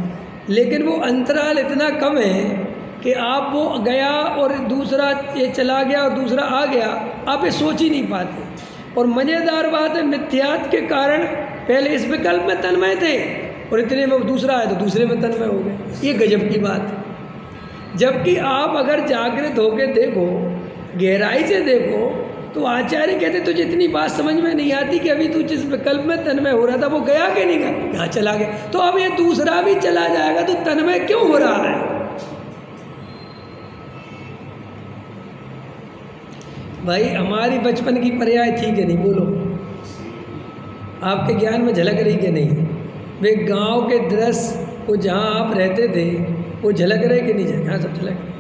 लेकिन वो अंतराल इतना कम है कि आप वो गया और दूसरा ये चला गया और दूसरा आ गया, आप ये सोच ही नहीं पाते। और मज़ेदार बात है, मिथ्यात्व के कारण पहले इस विकल्प में तन्मय थे और इतने में दूसरा आया तो दूसरे में तन्मय हो गए। ये गजब की बात है। जबकि आप अगर जागृत होकर देखो, गहराई से देखो, तो आचार्य कहते तुझे इतनी बात समझ में नहीं आती कि अभी तू जिस विकल्प में तन्मय हो रहा था वो गया कि नहीं गया? यहाँ चला गया। तो अब ये दूसरा भी चला जाएगा तो तन्मय क्यों हो रहा है? भाई हमारी बचपन की पर्याय थी कि नहीं? बोलो, आपके ज्ञान में झलक रही कि नहीं? वे गांव के दृश्य वो जहाँ आप रहते थे वो झलक रहे कि नहीं झलक? हाँ, सब झलक रहे,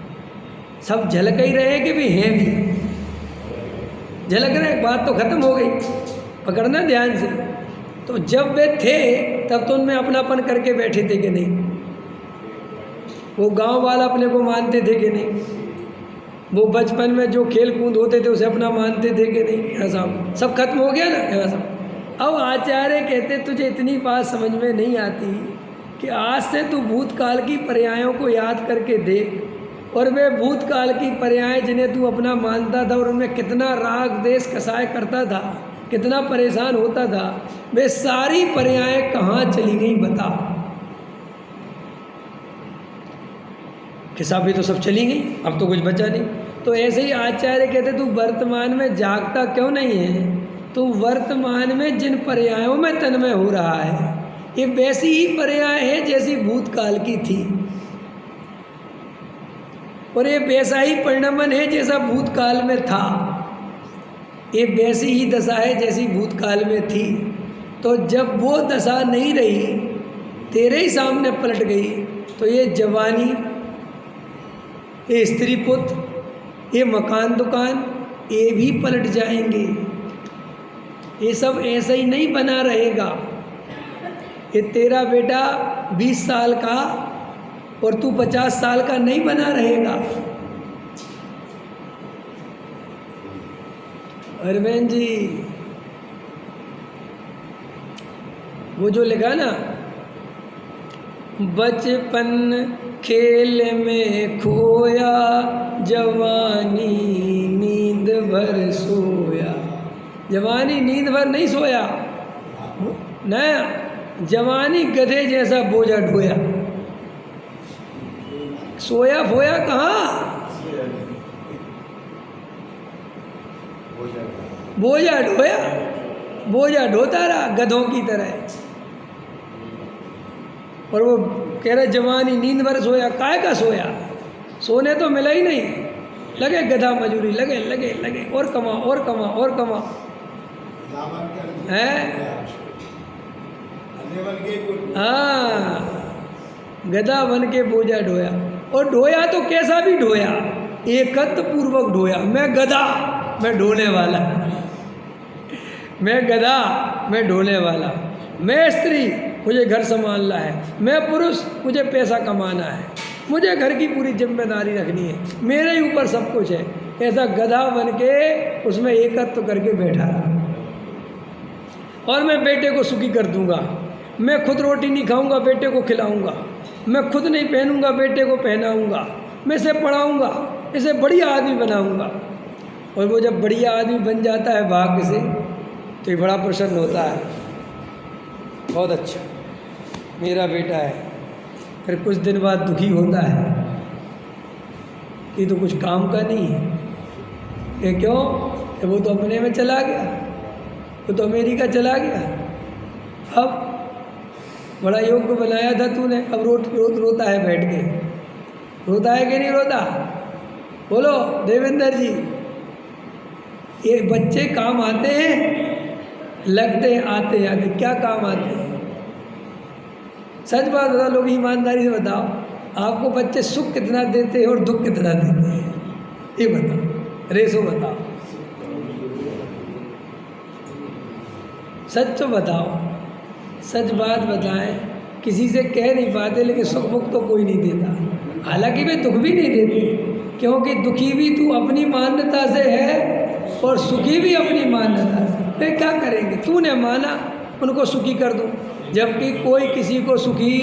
सब झलक ही रहे कि भी हैं भी झलक रहे। बात तो खत्म हो गई, पकड़ना ध्यान से। तो जब वे थे तब तो उनमें अपनापन करके बैठे थे कि नहीं? वो गांव वाला अपने को मानते थे कि नहीं? वो बचपन में जो खेल कूद होते थे उसे अपना मानते थे कि नहीं? ऐसा सब खत्म हो गया ना ऐसा। अब आचार्य कहते तुझे इतनी बात समझ में नहीं आती कि आज से तू भूतकाल की पर्यायों को याद करके देख, और वे भूतकाल की पर्याय जिन्हें तू अपना मानता था और उनमें कितना राग देश कसाय करता था, कितना परेशान होता था, वे सारी पर्याय कहाँ चली गई बता। खिसा भी तो सब चली गई, अब तो कुछ बचा नहीं। तो ऐसे ही आचार्य कहते तू वर्तमान में जागता क्यों नहीं है? तू वर्तमान में जिन पर्यायों में तन्मय हो रहा है ये वैसी ही पर्याय है जैसी भूतकाल की थी, और ये वैसा ही परिणमन है जैसा भूतकाल में था। ये वैसी ही दशा है जैसी भूतकाल में थी। तो जब वो दशा नहीं रही, तेरे ही सामने पलट गई, तो ये जवानी, ये स्त्री पुत्र, ये मकान दुकान, ये भी पलट जाएंगे। ये सब ऐसे ही नहीं बना रहेगा। ये तेरा बेटा 20 साल का और तू 50 साल का नहीं बना रहेगा। अरविंद जी वो जो लिखा ना, बचपन खेल में खोया, जवानी नींद भर सोया। जवानी नींद भर नहीं सोया न, जवानी गधे जैसा बोझा ढोया। सोया फोया कहाँ? बोझा ढोया, बोझा ढोता रहा गधों की तरह। और वो कह रहे जवानी नींद भर सोया। काय का सोया? सोने तो मिला ही नहीं। लगे गधा मजूरी, लगे लगे लगे, और कमा और कमा और कमा है। हाँ, गधा बन के बोझा ढोया। और ढोया तो कैसा भी ढोया, एकत्व पूर्वक ढोया। मैं गधा, मैं ढोने वाला। मैं गधा, मैं ढोने वाला। मैं स्त्री, मुझे घर संभालना है। मैं पुरुष, मुझे पैसा कमाना है। मुझे घर की पूरी जिम्मेदारी रखनी है। मेरे ही ऊपर सब कुछ है। ऐसा गधा बन के उसमें एकत्व करके बैठा रहा। और मैं बेटे को सुखी कर दूंगा। मैं खुद रोटी नहीं खाऊंगा, बेटे को खिलाऊंगा। मैं खुद नहीं पहनूंगा, बेटे को पहनाऊंगा। मैं इसे पढ़ाऊंगा, इसे बढ़िया आदमी बनाऊंगा। और वो जब बढ़िया आदमी बन जाता है भाग्य से, तो ये बड़ा प्रसन्न होता है। बहुत अच्छा, मेरा बेटा है। फिर कुछ दिन बाद दुखी होता है कि तो कुछ काम का नहीं है। ये क्यों? कि वो तो अपने में चला गया, वो तो अमेरिका चला गया। अब बड़ा योग्य बनाया था तूने, अब रोता है बैठ के। रोता है कि नहीं रोता? बोलो देवेंद्र जी। ये बच्चे काम आते हैं, लगते हैं, आते हैं, आते। क्या काम आते हैं? सच बात बताओ, लोग ईमानदारी से बताओ, आपको बच्चे सुख कितना देते हैं और दुख कितना देते हैं? ये बताओ, रेसो बताओ, सच तो बताओ। सच बात बताएं। किसी से कह नहीं पाते, लेकिन सुख दुख तो कोई नहीं देता। हालांकि वे दुख भी नहीं देते, क्योंकि दुखी भी तू अपनी मान्यता से है और सुखी भी अपनी मान्यता से। वे क्या करेंगे? तूने माना उनको सुखी कर दूं, जबकि कोई किसी को सुखी।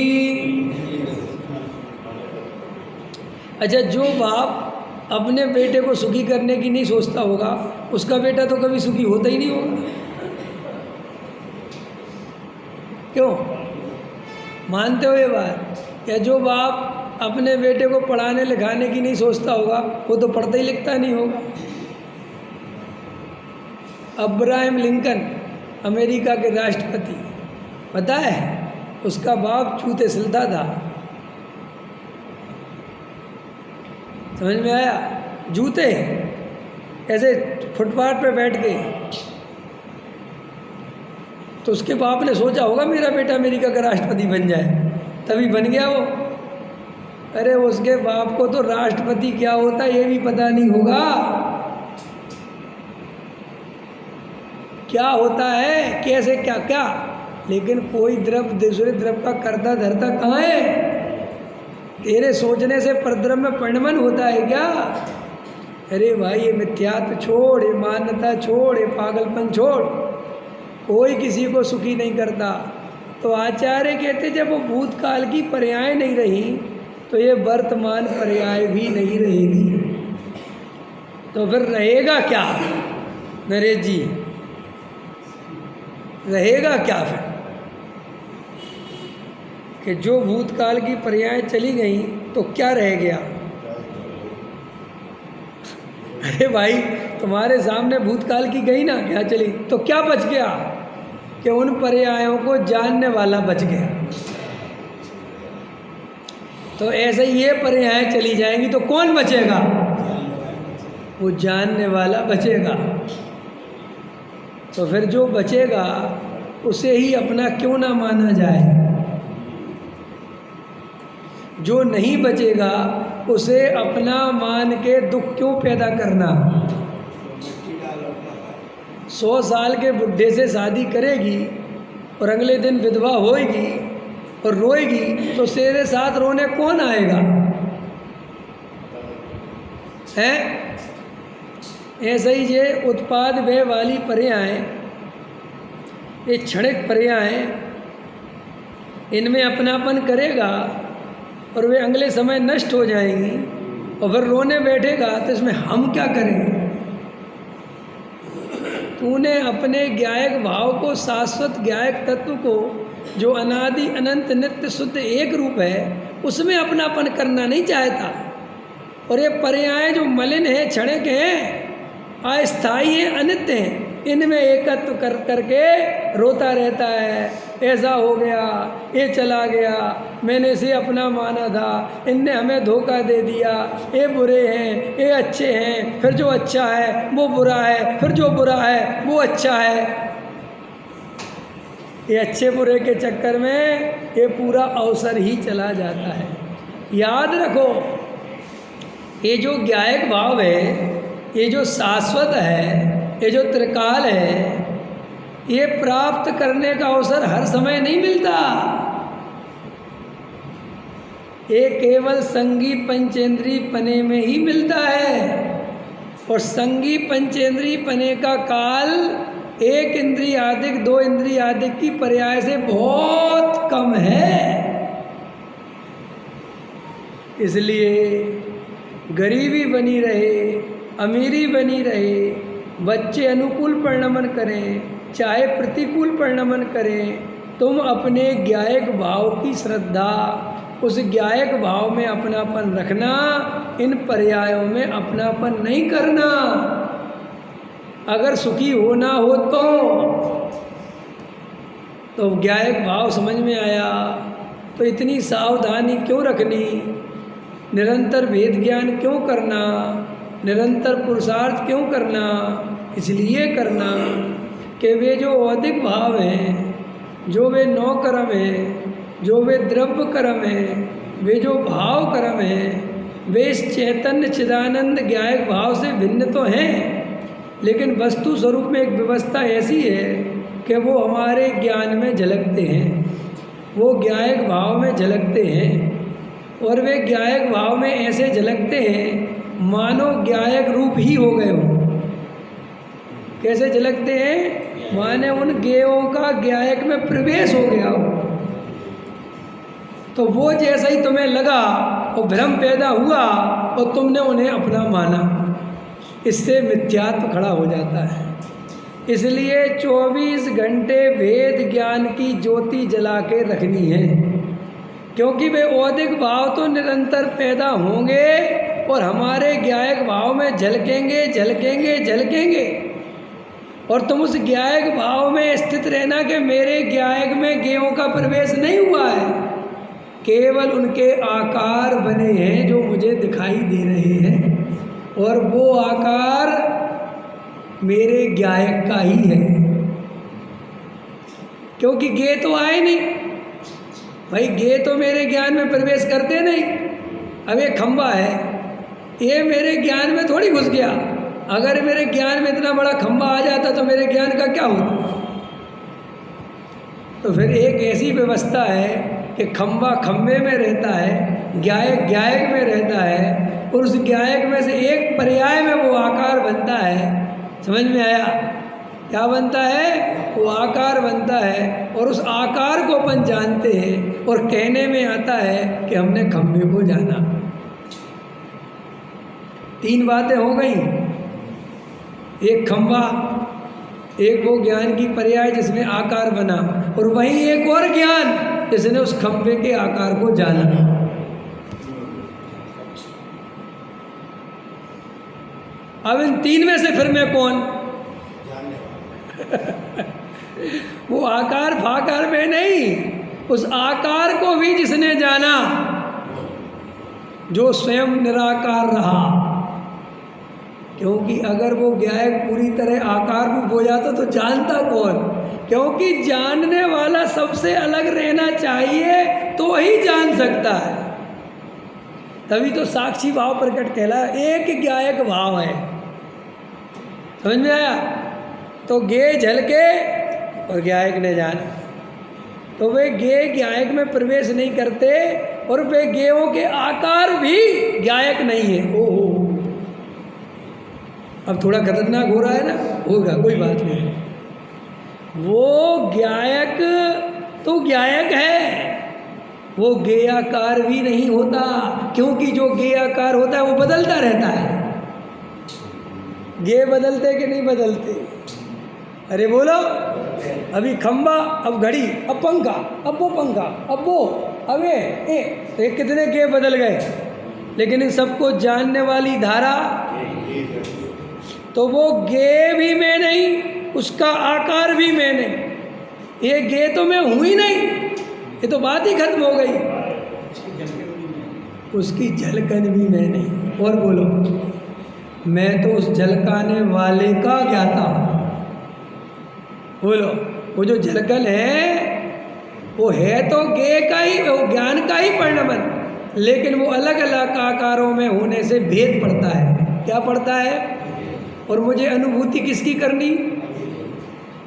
अच्छा, जो बाप अपने बेटे को सुखी करने की नहीं सोचता होगा, उसका बेटा तो कभी सुखी होता ही नहीं होगा। क्यों? मानते हो ये बात? क्या जो बाप अपने बेटे को पढ़ाने लिखाने की नहीं सोचता होगा, वो तो पढ़ता ही लिखता नहीं होगा। अब्राहम लिंकन, अमेरिका के राष्ट्रपति, पता है उसका बाप जूते सिलता था। समझ में आया? जूते ऐसे फुटपाथ पे बैठ के। तो उसके बाप ने सोचा होगा मेरा बेटा अमेरिका का राष्ट्रपति बन जाए, तभी बन गया वो। अरे उसके बाप को तो राष्ट्रपति क्या होता है ये भी पता नहीं होगा। क्या होता है, कैसे, क्या क्या, लेकिन कोई द्रव दूसरे द्रव का कर्ता धरता कहाँ है? तेरे सोचने से परब्रह्म परिणमन होता है क्या? अरे भाई ये मिथ्यात्व छोड़, ये मान्यता छोड़, ये पागलपन छोड़। कोई किसी को सुखी नहीं करता। तो आचार्य कहते जब वो भूतकाल की पर्याय नहीं रही तो ये वर्तमान पर्याय भी नहीं रहेगी। तो फिर रहेगा क्या नरेश जी? रहेगा क्या फिर? कि जो भूतकाल की पर्याय चली गई तो क्या रह गया? अरे भाई तुम्हारे सामने भूतकाल की गई ना, क्या चली? तो क्या बच गया? कि उन पर्यायों को जानने वाला बच गया। तो ऐसे ये पर्याय चली जाएंगी तो कौन बचेगा? वो जानने वाला बचेगा। तो फिर जो बचेगा उसे ही अपना क्यों ना माना जाए? जो नहीं बचेगा उसे अपना मान के दुख क्यों पैदा करना? 100 साल के बुढ़े से शादी करेगी और अगले दिन विधवा होएगी और रोएगी तो तेरे साथ रोने कौन आएगा? है ऐसे ही ये उत्पाद व्यय वाली पर्याय, ये क्षणिक पर्याय, इनमें अपनापन करेगा और वे अगले समय नष्ट हो जाएंगी और फिर रोने बैठेगा तो इसमें हम क्या करें? तूने अपने ज्ञायक भाव को, शाश्वत ज्ञायक तत्व को, जो अनादि अनंत नित्य शुद्ध एक रूप है, उसमें अपनापन करना नहीं चाहता। और ये पर्याय जो मलिन है, क्षणिक हैं, अस्थायी हैं, अनित्य हैं, इनमें एकत्व कर करके रोता रहता है। ऐसा हो गया, ये चला गया, मैंने इसे अपना माना था, इनने हमें धोखा दे दिया, ये बुरे हैं, ये अच्छे हैं, फिर जो अच्छा है वो बुरा है, फिर जो बुरा है वो अच्छा है। ये अच्छे बुरे के चक्कर में ये पूरा अवसर ही चला जाता है। याद रखो, ये जो ज्ञायक भाव है, ये जो शाश्वत है, ये जो त्रिकाल है, ये प्राप्त करने का अवसर हर समय नहीं मिलता। ये केवल संगी पंचेंद्रीय पने में ही मिलता है। और संगी पंचेंद्रीय पने का काल 1 इंद्रिय आदिक 2 इंद्रिय आदिक की पर्याय से बहुत कम है। इसलिए गरीबी बनी रहे, अमीरी बनी रहे, बच्चे अनुकूल परिणमन करें चाहे प्रतिकूल परिणमन करें, तुम अपने ज्ञायक भाव की श्रद्धा, उस ज्ञायक भाव में अपनापन रखना, इन पर्यायों में अपनापन नहीं करना। अगर सुखी होना हो तो ज्ञायक भाव समझ में आया तो इतनी सावधानी क्यों रखनी, निरंतर वेद ज्ञान क्यों करना, निरंतर पुरुषार्थ क्यों करना? इसलिए करना कि वे जो औदिक भाव हैं, जो वे 9 कर्म हैं, जो वे द्रव्य कर्म हैं, वे जो भाव कर्म हैं, वे इस चैतन्य चिदानंद ज्ञायक भाव से भिन्न तो हैं, लेकिन वस्तु स्वरूप में एक व्यवस्था ऐसी है कि वो हमारे ज्ञान में झलकते हैं, वो ज्ञायक भाव में झलकते हैं। और वे ज्ञायक भाव में ऐसे झलकते हैं मानो ज्ञायक रूप ही हो गए हों। कैसे झलकते हैं? माने उन ज्ञेयों का ज्ञायक में प्रवेश हो गया हो। तो वो जैसा ही तुम्हें लगा और भ्रम पैदा हुआ और तुमने उन्हें अपना माना, इससे मिथ्यात्व खड़ा हो जाता है। इसलिए 24 घंटे वेद ज्ञान की ज्योति जला के रखनी है, क्योंकि वे औदिक भाव तो निरंतर पैदा होंगे और हमारे ज्ञायक भाव में झलकेंगे झलकेंगे झलकेंगे। और तुम उस ज्ञायक भाव में स्थित रहना कि मेरे ज्ञायक में ज्ञेयों का प्रवेश नहीं हुआ है, केवल उनके आकार बने हैं जो मुझे दिखाई दे रहे हैं, और वो आकार मेरे ज्ञायक का ही है, क्योंकि ज्ञेय तो आए नहीं भाई। ज्ञेय तो मेरे ज्ञान में प्रवेश करते नहीं। अब ये खंबा है, ये मेरे ज्ञान में थोड़ी घुस गया। अगर मेरे ज्ञान में इतना बड़ा खंबा आ जाता तो मेरे ज्ञान का क्या होता? तो फिर एक ऐसी व्यवस्था है कि खंबा खंबे में रहता है, गायक गायक में रहता है, और उस गायक में से एक पर्याय में वो आकार बनता है। समझ में आया? क्या बनता है? वो आकार बनता है, और उस आकार को अपन जानते हैं और कहने में आता है कि हमने खंबे को जाना। 3 बातें हो गई, एक खंबा, एक वो ज्ञान की पर्याय जिसमें आकार बना, और वहीं एक और ज्ञान जिसने उस खंबे के आकार को जाना। अब इन 3 में से फिर मैं कौन? वो आकार फाकार में नहीं, उस आकार को भी जिसने जाना, जो स्वयं निराकार रहा। क्योंकि अगर वो गायक पूरी तरह आकार रूप हो जाता तो जानता कौन? क्योंकि जानने वाला सबसे अलग रहना चाहिए तो ही जान सकता है। तभी तो साक्षी भाव प्रकट कहला, एक गायक भाव है। समझ में आया? तो गे झलके और गायक ने जाना, तो वे गे गायक में प्रवेश नहीं करते, और वे गेयों के आकार भी गायक नहीं है। ओहो, अब थोड़ा खतरनाक हो रहा है ना? होगा, कोई बात नहीं। वो गायक तो गायक है, वो गेयाकार भी नहीं होता, क्योंकि जो गेयाकार होता है वो बदलता रहता है। गे बदलते कि नहीं बदलते? अरे बोलो, अभी खंबा, अब घड़ी, अब पंखा, अब वो पंखा, अब वो, अब ये तो कितने गे बदल गए, लेकिन इन सबको जानने वाली धारा, तो वो गे भी मैं नहीं, उसका आकार भी मैं नहीं। ये गे तो मैं हूँ ही नहीं, ये तो बात ही खत्म हो गई। उसकी झलकन भी मैं नहीं। और बोलो, मैं तो उस झलकाने वाले का ज्ञाता हूँ। बोलो, वो जो झलकन है वो है तो गे का ही, वो ज्ञान का ही परिणमन, लेकिन वो अलग अलग आकारों में होने से भेद पड़ता है। क्या पड़ता है? और मुझे अनुभूति किसकी करनी?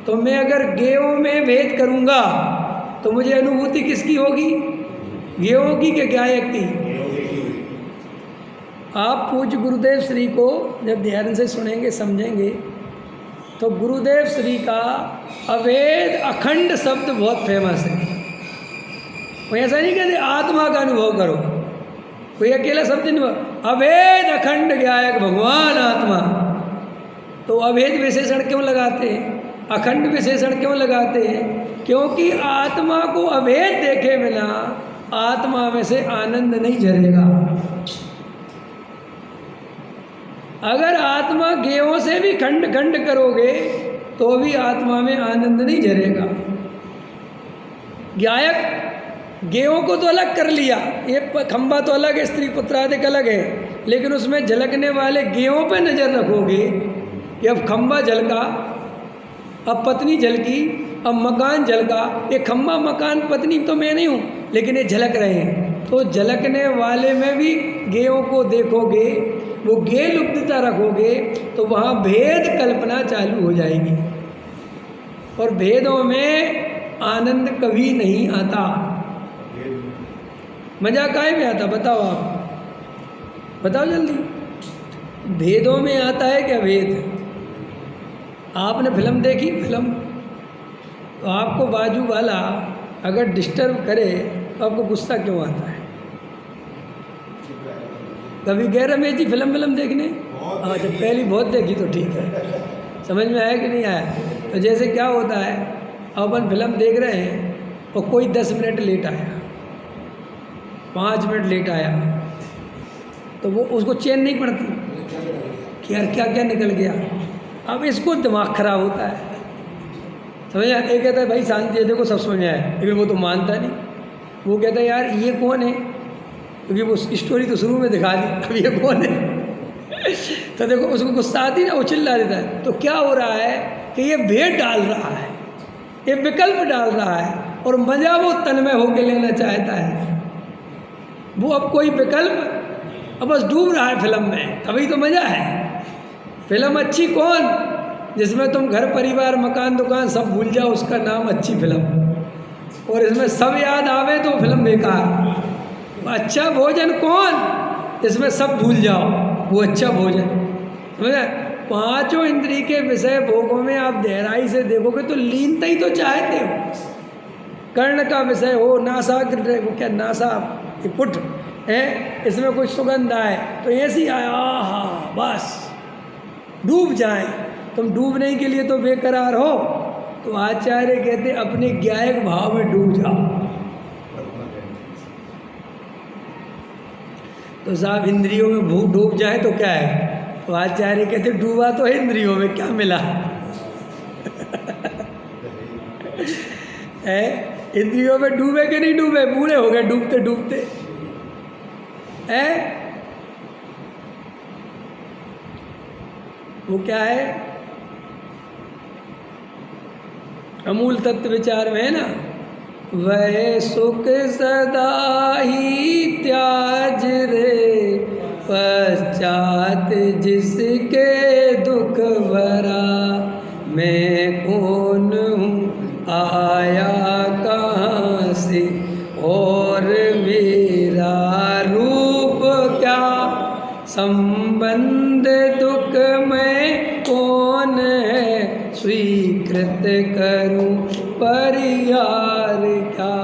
तो मैं अगर गेयों में भेद करूँगा तो मुझे अनुभूति किसकी होगी? गेयों की कि गायक की? आप पूज्य गुरुदेव श्री को जब ध्यान से सुनेंगे समझेंगे तो गुरुदेव श्री का अवेद अखंड शब्द बहुत फेमस है। कोई ऐसा नहीं कहते आत्मा का अनुभव करो, कोई अकेला शब्द नहीं, अवेद अखंड गायक भगवान आत्मा। तो अभेद विशेषण क्यों लगाते हैं, अखंड विशेषण क्यों लगाते हैं? क्योंकि आत्मा को अभेद देखे बिना आत्मा में से आनंद नहीं झरेगा। अगर आत्मा गेयों से भी खंड खंड करोगे तो भी आत्मा में आनंद नहीं झरेगा। गायक गेयों को तो अलग कर लिया, ये खंबा तो अलग है, स्त्री पुत्रादिक अलग है, लेकिन उसमें झलकने वाले गेयों पे नज़र रखोगे कि अब खंबा झलका, अब पत्नी झलकी, अब मकान झलका। ये खंबा मकान पत्नी तो मैं नहीं हूँ, लेकिन ये झलक रहे हैं। तो झलकने वाले में भी गेयों को देखोगे, वो गे लुप्तता रखोगे तो वहाँ भेद कल्पना चालू हो जाएगी, और भेदों में आनंद कभी नहीं आता। मजा काहे में आता? बताओ, आप बताओ जल्दी। भेदों में आता है क्या भेद? आपने फिल्म देखी, फिल्म तो आपको बाजू वाला अगर डिस्टर्ब करे तो आपको गुस्सा क्यों आता है? कभी गए रमेश जी फिल्म देखने? हाँ, जब पहली बहुत देखी तो ठीक है, समझ में आया कि नहीं आया? तो जैसे क्या होता है, अपन फिल्म देख रहे हैं और कोई 10 मिनट लेट आया, 5 मिनट लेट आया, तो वो उसको चैन नहीं पड़ती कि यार क्या क्या निकल गया। अब इसको दिमाग खराब होता है, समझ आया? एक कहता है भाई शांति है, देखो सब समझ में आया, लेकिन वो तो मानता नहीं। वो कहता है यार ये कौन है, क्योंकि वो स्टोरी तो शुरू में दिखा दी, अब ये कौन है? तो देखो उसको गुस्सा आती ना, वो चिल्ला देता है। तो क्या हो रहा है कि ये भेद डाल रहा है, ये विकल्प डाल रहा है, और मज़ा वो तन्मय होकर लेना चाहता है। वो अब कोई विकल्प, अब बस डूब रहा है फिल्म में, तभी तो मज़ा है। फिल्म अच्छी कौन? जिसमें तुम घर परिवार मकान दुकान सब भूल जाओ, उसका नाम अच्छी फिल्म। और इसमें सब याद आवे तो फिल्म बेकार। अच्छा भोजन कौन, इसमें सब भूल जाओ, वो अच्छा भोजन। समझे? पांचों इंद्रिय के विषय भोगों में आप गहराई से देखोगे तो लीनता ही तो चाहते हो। कर्ण का विषय हो, नासाग्र, वो क्या नासा पुट है, इसमें कुछ सुगंध आए तो ऐसी आया, आहा बस डूब जाए। तुम डूबने के लिए तो बेकरार हो, तो आचार्य कहते अपने ज्ञायक भाव में डूब जाओ। तो साहब इंद्रियों में भूख डूब जाए तो क्या है, तो आचार्य कहते डूबा तो है इंद्रियों में, क्या मिला है? इंद्रियों में डूबे कि नहीं डूबे, बूढ़े हो गए डूबते डूबते है। वो क्या है, अमूल तत्व विचार में है ना, वह सुख सदा ही त्याज रे, पश्चात जिसके दुख भरा, मैं कौन हूँ आया कहाँ से, और मेरा रूप क्या संबंध, दुख में कौन है स्वीकृत करूं परिहार क्या,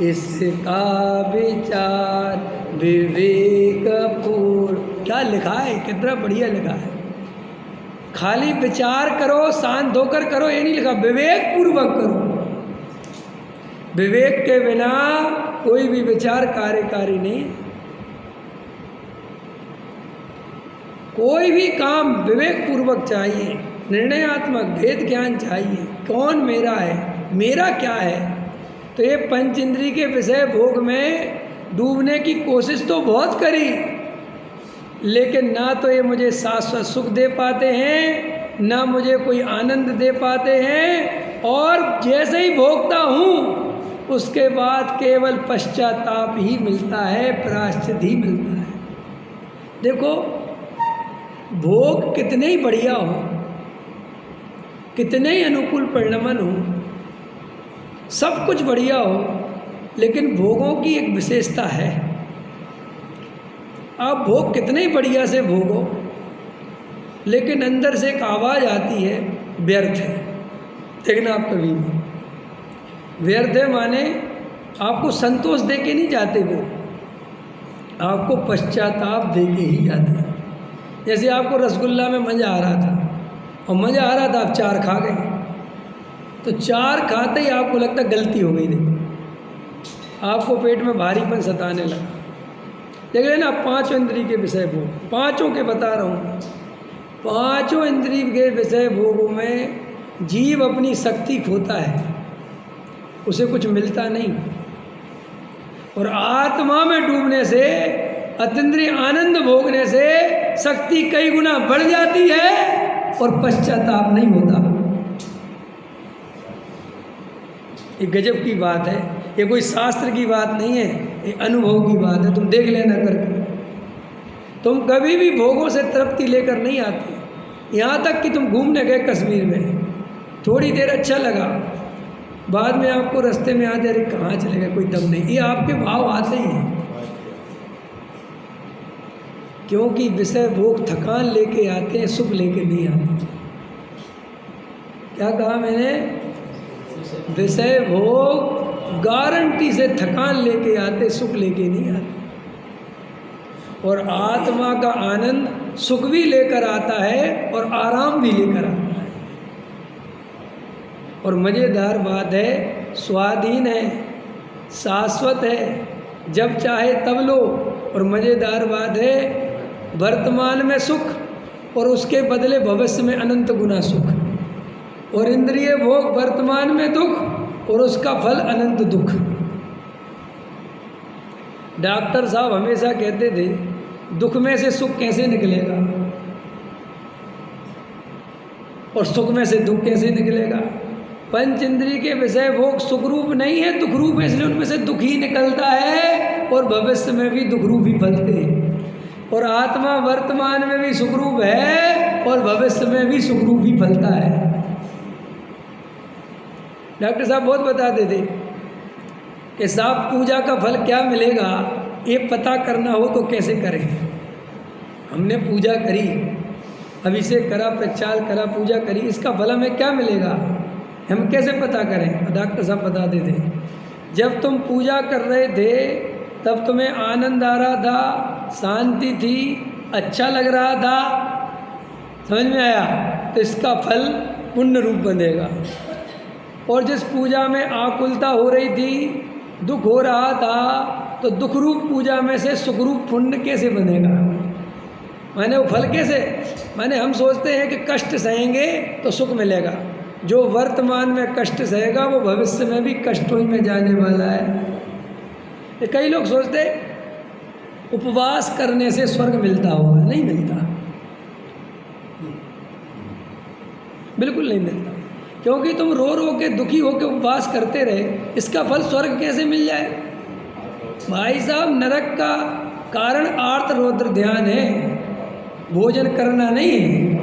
इसका विचार विवेकपूर्ण। क्या लिखा है, कितना बढ़िया लिखा है। खाली विचार करो, शांत होकर करो, ये नहीं लिखा, विवेक पूर्वक करो। विवेक के बिना कोई भी विचार कार्यकारी नहीं है। कोई भी काम विवेक पूर्वक चाहिए, निर्णयात्मक भेद ज्ञान चाहिए। कौन मेरा है, मेरा क्या है। तो ये पंच इंद्रिय के विषय भोग में डूबने की कोशिश तो बहुत करी, लेकिन ना तो ये मुझे शाश्वत सुख दे पाते हैं, ना मुझे कोई आनंद दे पाते हैं, और जैसे ही भोगता हूँ उसके बाद केवल पश्चाताप ही मिलता है, प्रायश्चित ही मिलता है। देखो भोग कितने ही बढ़िया हो, कितने ही अनुकूल परिणमन हो, सब कुछ बढ़िया हो, लेकिन भोगों की एक विशेषता है। आप भोग कितने ही बढ़िया से भोगो, लेकिन अंदर से एक आवाज़ आती है व्यर्थ है। देखना आप कभी भी, व्यर्थ है माने आपको संतोष दे के नहीं जाते, वो आपको पश्चाताप दे के ही जाते हैं। जैसे आपको रसगुल्ला में मज़ा आ रहा था, और मज़ा आ रहा था, आप 4 खा गए, तो 4 खाते ही आपको लगता गलती हो गई। देखो आपको पेट में भारीपन सताने लगा। देख लेना 5 इंद्रिय के विषय भोग, 5 के बता रहा हूँ, 5 इंद्रिय के विषय भोगों में जीव अपनी शक्ति खोता है, उसे कुछ मिलता नहीं। और आत्मा में डूबने से, अतीन्द्रिय आनंद भोगने से शक्ति कई गुना बढ़ जाती है और पश्चाताप नहीं होता। ये गजब की बात है, ये कोई शास्त्र की बात नहीं है, ये अनुभव की बात है। तुम देख लेना करके, तुम कभी भी भोगों से तृप्ति लेकर नहीं आते। यहाँ तक कि तुम घूमने गए कश्मीर में, थोड़ी देर अच्छा लगा, बाद में आपको रास्ते में आते अरे कहाँ चले गए, कोई दम नहीं। ये आपके भाव आते ही हैं, क्योंकि विषय भोग थकान लेके आते हैं, सुख लेके नहीं आते। क्या कहा मैंने? विषय भोग गारंटी से थकान लेके आते, सुख लेके नहीं आते। और आत्मा का आनंद सुख भी लेकर आता है और आराम भी लेकर आता है। और मज़ेदार बात है, स्वाधीन है, शाश्वत है, जब चाहे तब लो। और मज़ेदार बात है, वर्तमान में सुख और उसके बदले भविष्य में अनंत गुना सुख। और इंद्रिय भोग वर्तमान में दुख और उसका फल अनंत दुख। डॉक्टर साहब हमेशा कहते थे दुख में से सुख कैसे निकलेगा और सुख में से दुख कैसे निकलेगा। पंच इंद्रिय के विषय भोग सुखरूप नहीं है, दुखरूप है, इसलिए उनमें से दुख ही निकलता है और भविष्य में भी दुखरूप ही फलते हैं। और आत्मा वर्तमान में भी सुखरूप है और भविष्य में भी सुखरूप ही फलता है। डॉक्टर साहब बहुत बताते थे कि साहब पूजा का फल क्या मिलेगा, ये पता करना हो तो कैसे करें। हमने पूजा करी, अभिषेक करा, प्रक्षाल करा, पूजा करी, इसका फल हमें क्या मिलेगा, हम कैसे पता करें। डॉक्टर साहब बता देते, जब तुम पूजा कर रहे थे तब तुम्हें आनंद आ रहा था, शांति थी, अच्छा लग रहा था, समझ में आया, तो इसका फल पुण्य रूप बनेगा। और जिस पूजा में आकुलता हो रही थी, दुख हो रहा था, तो दुख रूप पूजा में से सुख रूप पुण्य कैसे बनेगा। माने वो फल कैसे, माने हम सोचते हैं कि कष्ट सहेंगे तो सुख मिलेगा, जो वर्तमान में कष्ट सहेगा वो भविष्य में भी कष्टों ही में जाने वाला है। ये कई लोग सोचते उपवास करने से स्वर्ग मिलता होगा, नहीं मिलता, बिल्कुल नहीं मिलता, क्योंकि तुम रो रो के दुखी होकर उपवास करते रहे, इसका फल स्वर्ग कैसे मिल जाए। भाई साहब, नरक का कारण आर्त रौद्र ध्यान है, भोजन करना नहीं है।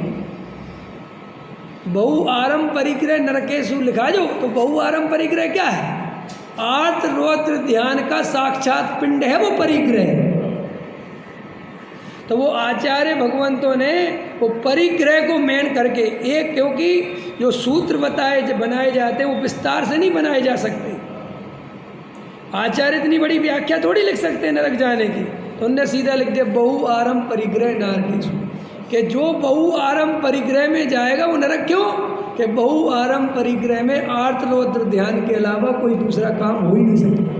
बहु आरम परिग्रह नरकेशु लिखा जो, तो बहु आरम परिग्रह क्या है, आर्त रौद्र ध्यान का साक्षात पिंड है वो परिग्रह। तो वो आचार्य भगवंतों ने वो परिग्रह को मेन करके एक, क्योंकि जो सूत्र बनाए जाते हैं वो विस्तार से नहीं बनाए जा सकते। आचार्य इतनी बड़ी व्याख्या थोड़ी लिख सकते हैं नरक जाने की, तो उनने सीधा लिख दिया बहु आरम परिग्रह नरकेशु, कि जो बहु आरम परिग्रह में जाएगा वो नरक। क्यों कि बहु आरम परिग्रह में आर्त रौद्र ध्यान के अलावा कोई दूसरा काम हो ही नहीं सकता।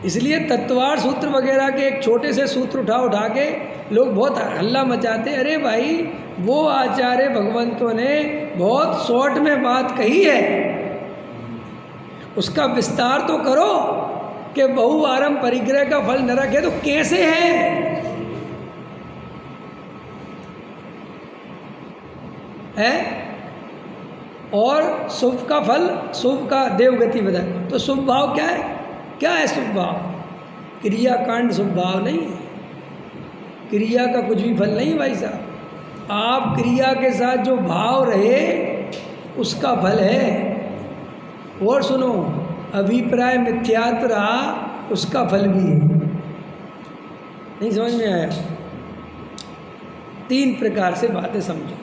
इसलिए तत्वार सूत्र वगैरह के एक छोटे से सूत्र उठा के लोग बहुत हल्ला मचाते, अरे भाई वो आचार्य भगवंतों ने बहुत शॉर्ट में बात कही है, उसका विस्तार तो करो कि बहु आरम परिग्रह का फल नरक है, तो कैसे है? और शुभ का फल, शुभ का देवगति बताए, तो शुभ भाव क्या है, क्या है शुभ भाव, क्रियाकांड शुभ भाव नहीं है, क्रिया का कुछ भी फल नहीं भाई साहब, आप क्रिया के साथ जो भाव रहे उसका फल है। और सुनो, अभिप्राय मिथ्यात्व रहा उसका फल भी है। नहीं समझ में आया? तीन प्रकार से बातें समझो।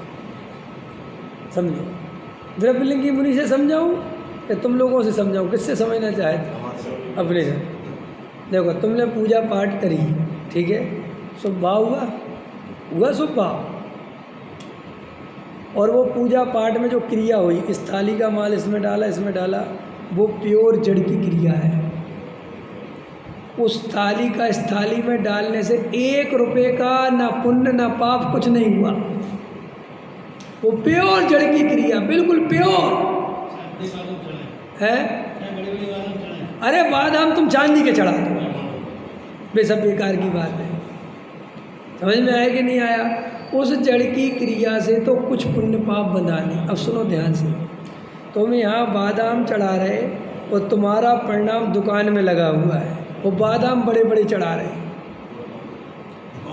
द्रव्यलिंगी मुनि से समझाऊं या तुम लोगों से समझाऊं, किससे समझना चाहते? अपने से। देखो, तुमने पूजा पाठ करी, ठीक है, शुभ भाव हुआ शुभ भाव, और वो पूजा पाठ में जो क्रिया हुई, इस थाली का माल इसमें डाला, वो प्योर जड़ की क्रिया है। उस थाली का इस थाली में डालने से 1 रुपये का ना पुण्य ना पाप कुछ नहीं हुआ, वो प्योर जड़ की क्रिया, बिल्कुल प्योर है। अरे बादाम तुम चांदी के चढ़ा दो, बेसब बेकार की बात है। समझ में आया कि नहीं आया? उस जड़ की क्रिया से तो कुछ पुण्य पाप बंधा नहीं। अब सुनो ध्यान से, तुम यहाँ बादाम चढ़ा रहे और तुम्हारा परिणाम दुकान में लगा हुआ है, वो बादाम बड़े बड़े चढ़ा रहे।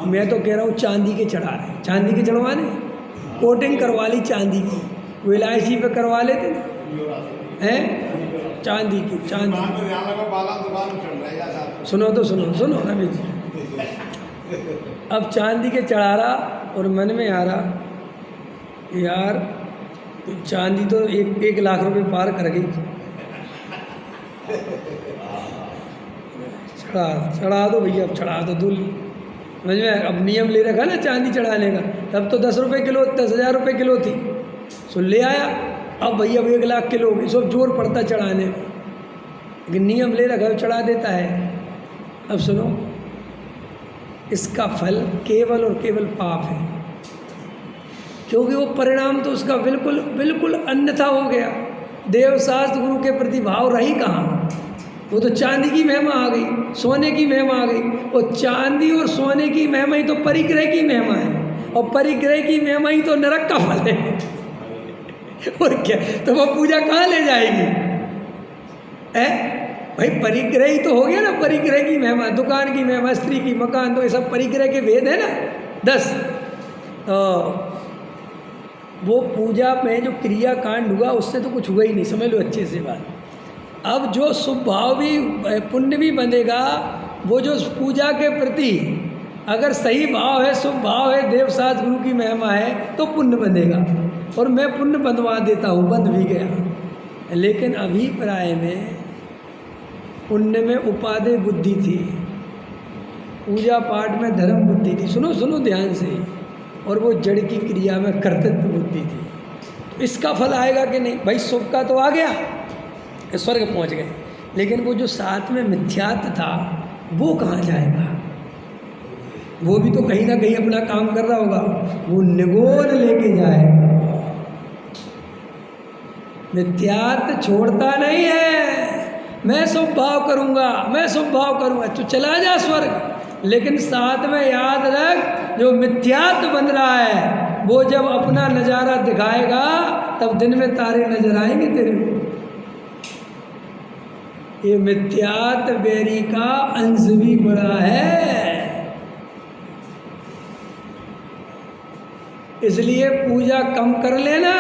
मैं तो कह रहा हूँ चांदी के चढ़ा रहे, चांदी के चढ़वाने, कोटिंग करवा ली चांदी की, वो LIC पे करवा लेते ना, हैं चांदी की, चांदी। सुनो तो सुनो रवि जी, अब चांदी के चढ़ा रहा और मन में आ रहा यार चांदी तो 1 लाख रुपए पार कर गई, चढ़ा दो भैया, अब चढ़ा दो दूल। समझ में? अब नियम ले रखा ना चांदी चढ़ाने का, तब तो 10 रुपये किलो, 10,000 रुपये किलो थी, सो ले आया। अब भैया 1 लाख किलो हो गई, सब जोर पड़ता चढ़ाने में, लेकिन नियम ले रखा है, चढ़ा देता है। अब सुनो, इसका फल केवल और केवल पाप है, क्योंकि वो परिणाम तो उसका बिल्कुल बिल्कुल अन्यथा हो गया। देवशास्त्र गुरु के प्रति भाव रही कहाँ? वो तो चांदी की महिमा आ गई, सोने की महिमा आ गई। वो चांदी और सोने की महिमा ही तो परिग्रह की महिमा है, और परिग्रह की महिमा ही तो नरक का फल है। और क्या, तो वो पूजा कहाँ ले जाएगी? भाई परिग्रह ही तो हो गया ना, परिग्रह की महिमा, दुकान की महिमा, स्त्री की, मकान, तो ये सब परिग्रह के भेद है ना 10। तो वो पूजा में जो क्रिया कांड हुआ उससे तो कुछ हुआ ही नहीं, समझ लो अच्छे से बात। अब जो शुभ भाव भी पुण्य भी बंधेगा, वो जो पूजा के प्रति अगर सही भाव है, शुभ भाव है, देवशास्त्र गुरु की महिमा है तो पुण्य बंधेगा। और मैं पुण्य बंधवा देता हूँ, बंध भी गया। लेकिन अभिप्राय में पुण्य में उपादेय बुद्धि थी, पूजा पाठ में धर्म बुद्धि थी, सुनो सुनो ध्यान से, और वो जड़ की क्रिया में कर्तव्य बुद्धि थी। तो इसका फल आएगा कि नहीं? भाई शुभ का तो आ गया, स्वर्ग पहुंच गए, लेकिन वो जो साथ में मिथ्यात्व था वो कहाँ जाएगा? वो भी तो कहीं ना कहीं अपना काम कर रहा होगा, वो निगोद लेके जाएगा। मिथ्यात्व छोड़ता नहीं है, मैं शुभ भाव करूंगा, मैं शुभ भाव करूंगा, तो चला जा स्वर्ग। लेकिन साथ में याद रख, जो मिथ्यात्व बन रहा है वो जब अपना नज़ारा दिखाएगा तब दिन में तारे नजर आएंगे तेरे को। ये मिथ्यात्व बैरी का अंश भी बड़ा है, इसलिए पूजा कम कर लेना,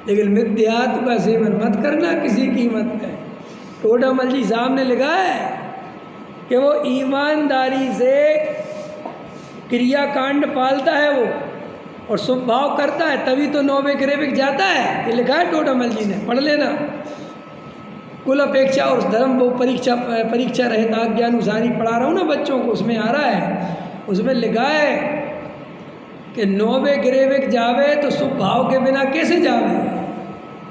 लेकिन मिथ्यात्व का सेवन मत करना किसी कीमत पे। टोडामल जी साहब ने लिखा है कि वो ईमानदारी से क्रियाकांड पालता है वो, और शुभ भाव करता है, तभी तो नौवे ग्रेविक जाता है। ये लिखा है टोडामल जी ने, पढ़ लेना। कुल अपेक्षा और धर्म वो परीक्षा रहित आज्ञानुसारी पढ़ा रहा हूँ ना बच्चों को, उसमें आ रहा है, उसमें लिखा है कि नौवे ग्रेविक जावे तो शुभ भाव के बिना कैसे जावे?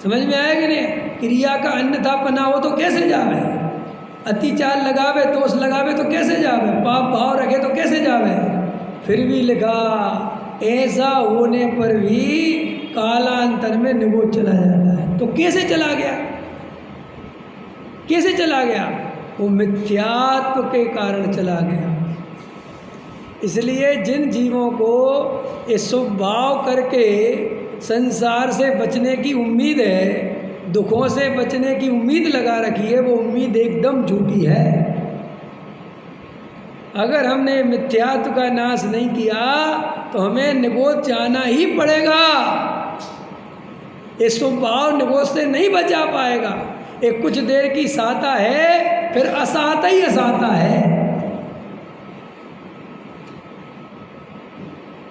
समझ में आया कि नहीं? क्रिया का अन्यथा पना हो तो कैसे जावे? अतिचार लगावे, दोष लगावे तो कैसे जावे? पाप भाव रखे तो कैसे जावे? फिर भी लिखा ऐसा होने पर भी कालांतर में निगोद चला जाता है। तो कैसे चला गया? कैसे चला गया? वो मिथ्यात्व के कारण चला गया। इसलिए जिन जीवों को ये शुभ भाव करके संसार से बचने की उम्मीद है, दुखों से बचने की उम्मीद लगा रखी है, वो उम्मीद एकदम झूठी है। अगर हमने मिथ्यात्व का नाश नहीं किया तो हमें निगोद जाना ही पड़ेगा। ये शुभ भाव निगोद से नहीं बचा पाएगा। एक कुछ देर की साता है, फिर असाता ही असाता है।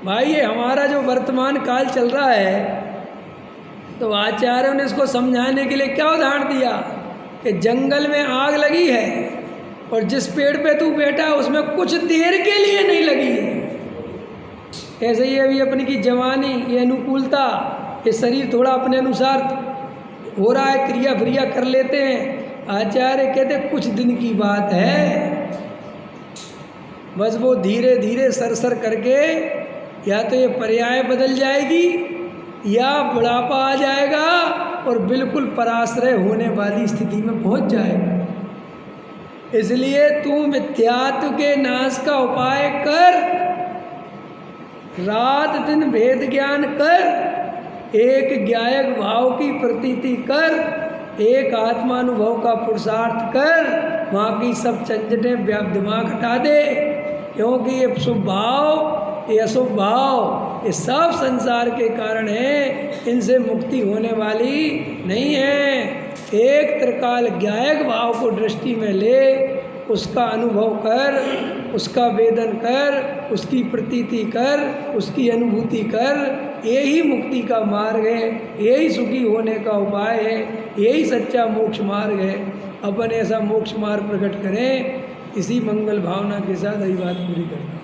भाई ये हमारा जो वर्तमान काल चल रहा है, तो आचार्यों ने इसको समझाने के लिए क्या उदाहरण दिया कि जंगल में आग लगी है और जिस पेड़ पे तू बैठा है उसमें कुछ देर के लिए नहीं लगी है। ऐसे ही अभी अपनी की जवानी, ये अनुकूलता, ये शरीर थोड़ा अपने अनुसार हो रहा है, क्रिया फ्रिया कर लेते हैं। आचार्य कहते कुछ दिन की बात है, बस वो धीरे धीरे सरसर करके या तो ये पर्याय बदल जाएगी या बुढ़ापा आ जाएगा और बिल्कुल पराश्रय होने वाली स्थिति में पहुंच जाएगा। इसलिए तू मिथ्यात्व के नाश का उपाय कर, रात दिन भेद ज्ञान कर, एक ज्ञायक भाव की प्रतीति कर, एक आत्मानुभव का पुरुषार्थ कर, वहाँ की सब झंझटें दिमाग हटा दे। क्योंकि ये शुभ भाव, ये अशुभ भाव, ये सब संसार के कारण है, इनसे मुक्ति होने वाली नहीं है। एक त्रिकाल ज्ञायक भाव को दृष्टि में ले, उसका अनुभव कर, उसका वेदन कर, उसकी प्रतीति कर, उसकी अनुभूति कर। यही मुक्ति का मार्ग है, यही सुखी होने का उपाय है, यही सच्चा मोक्ष मार्ग है। अपन ऐसा मोक्ष मार्ग प्रकट करें। इसी मंगल भावना के साथ यही बात पूरी करता हूँ।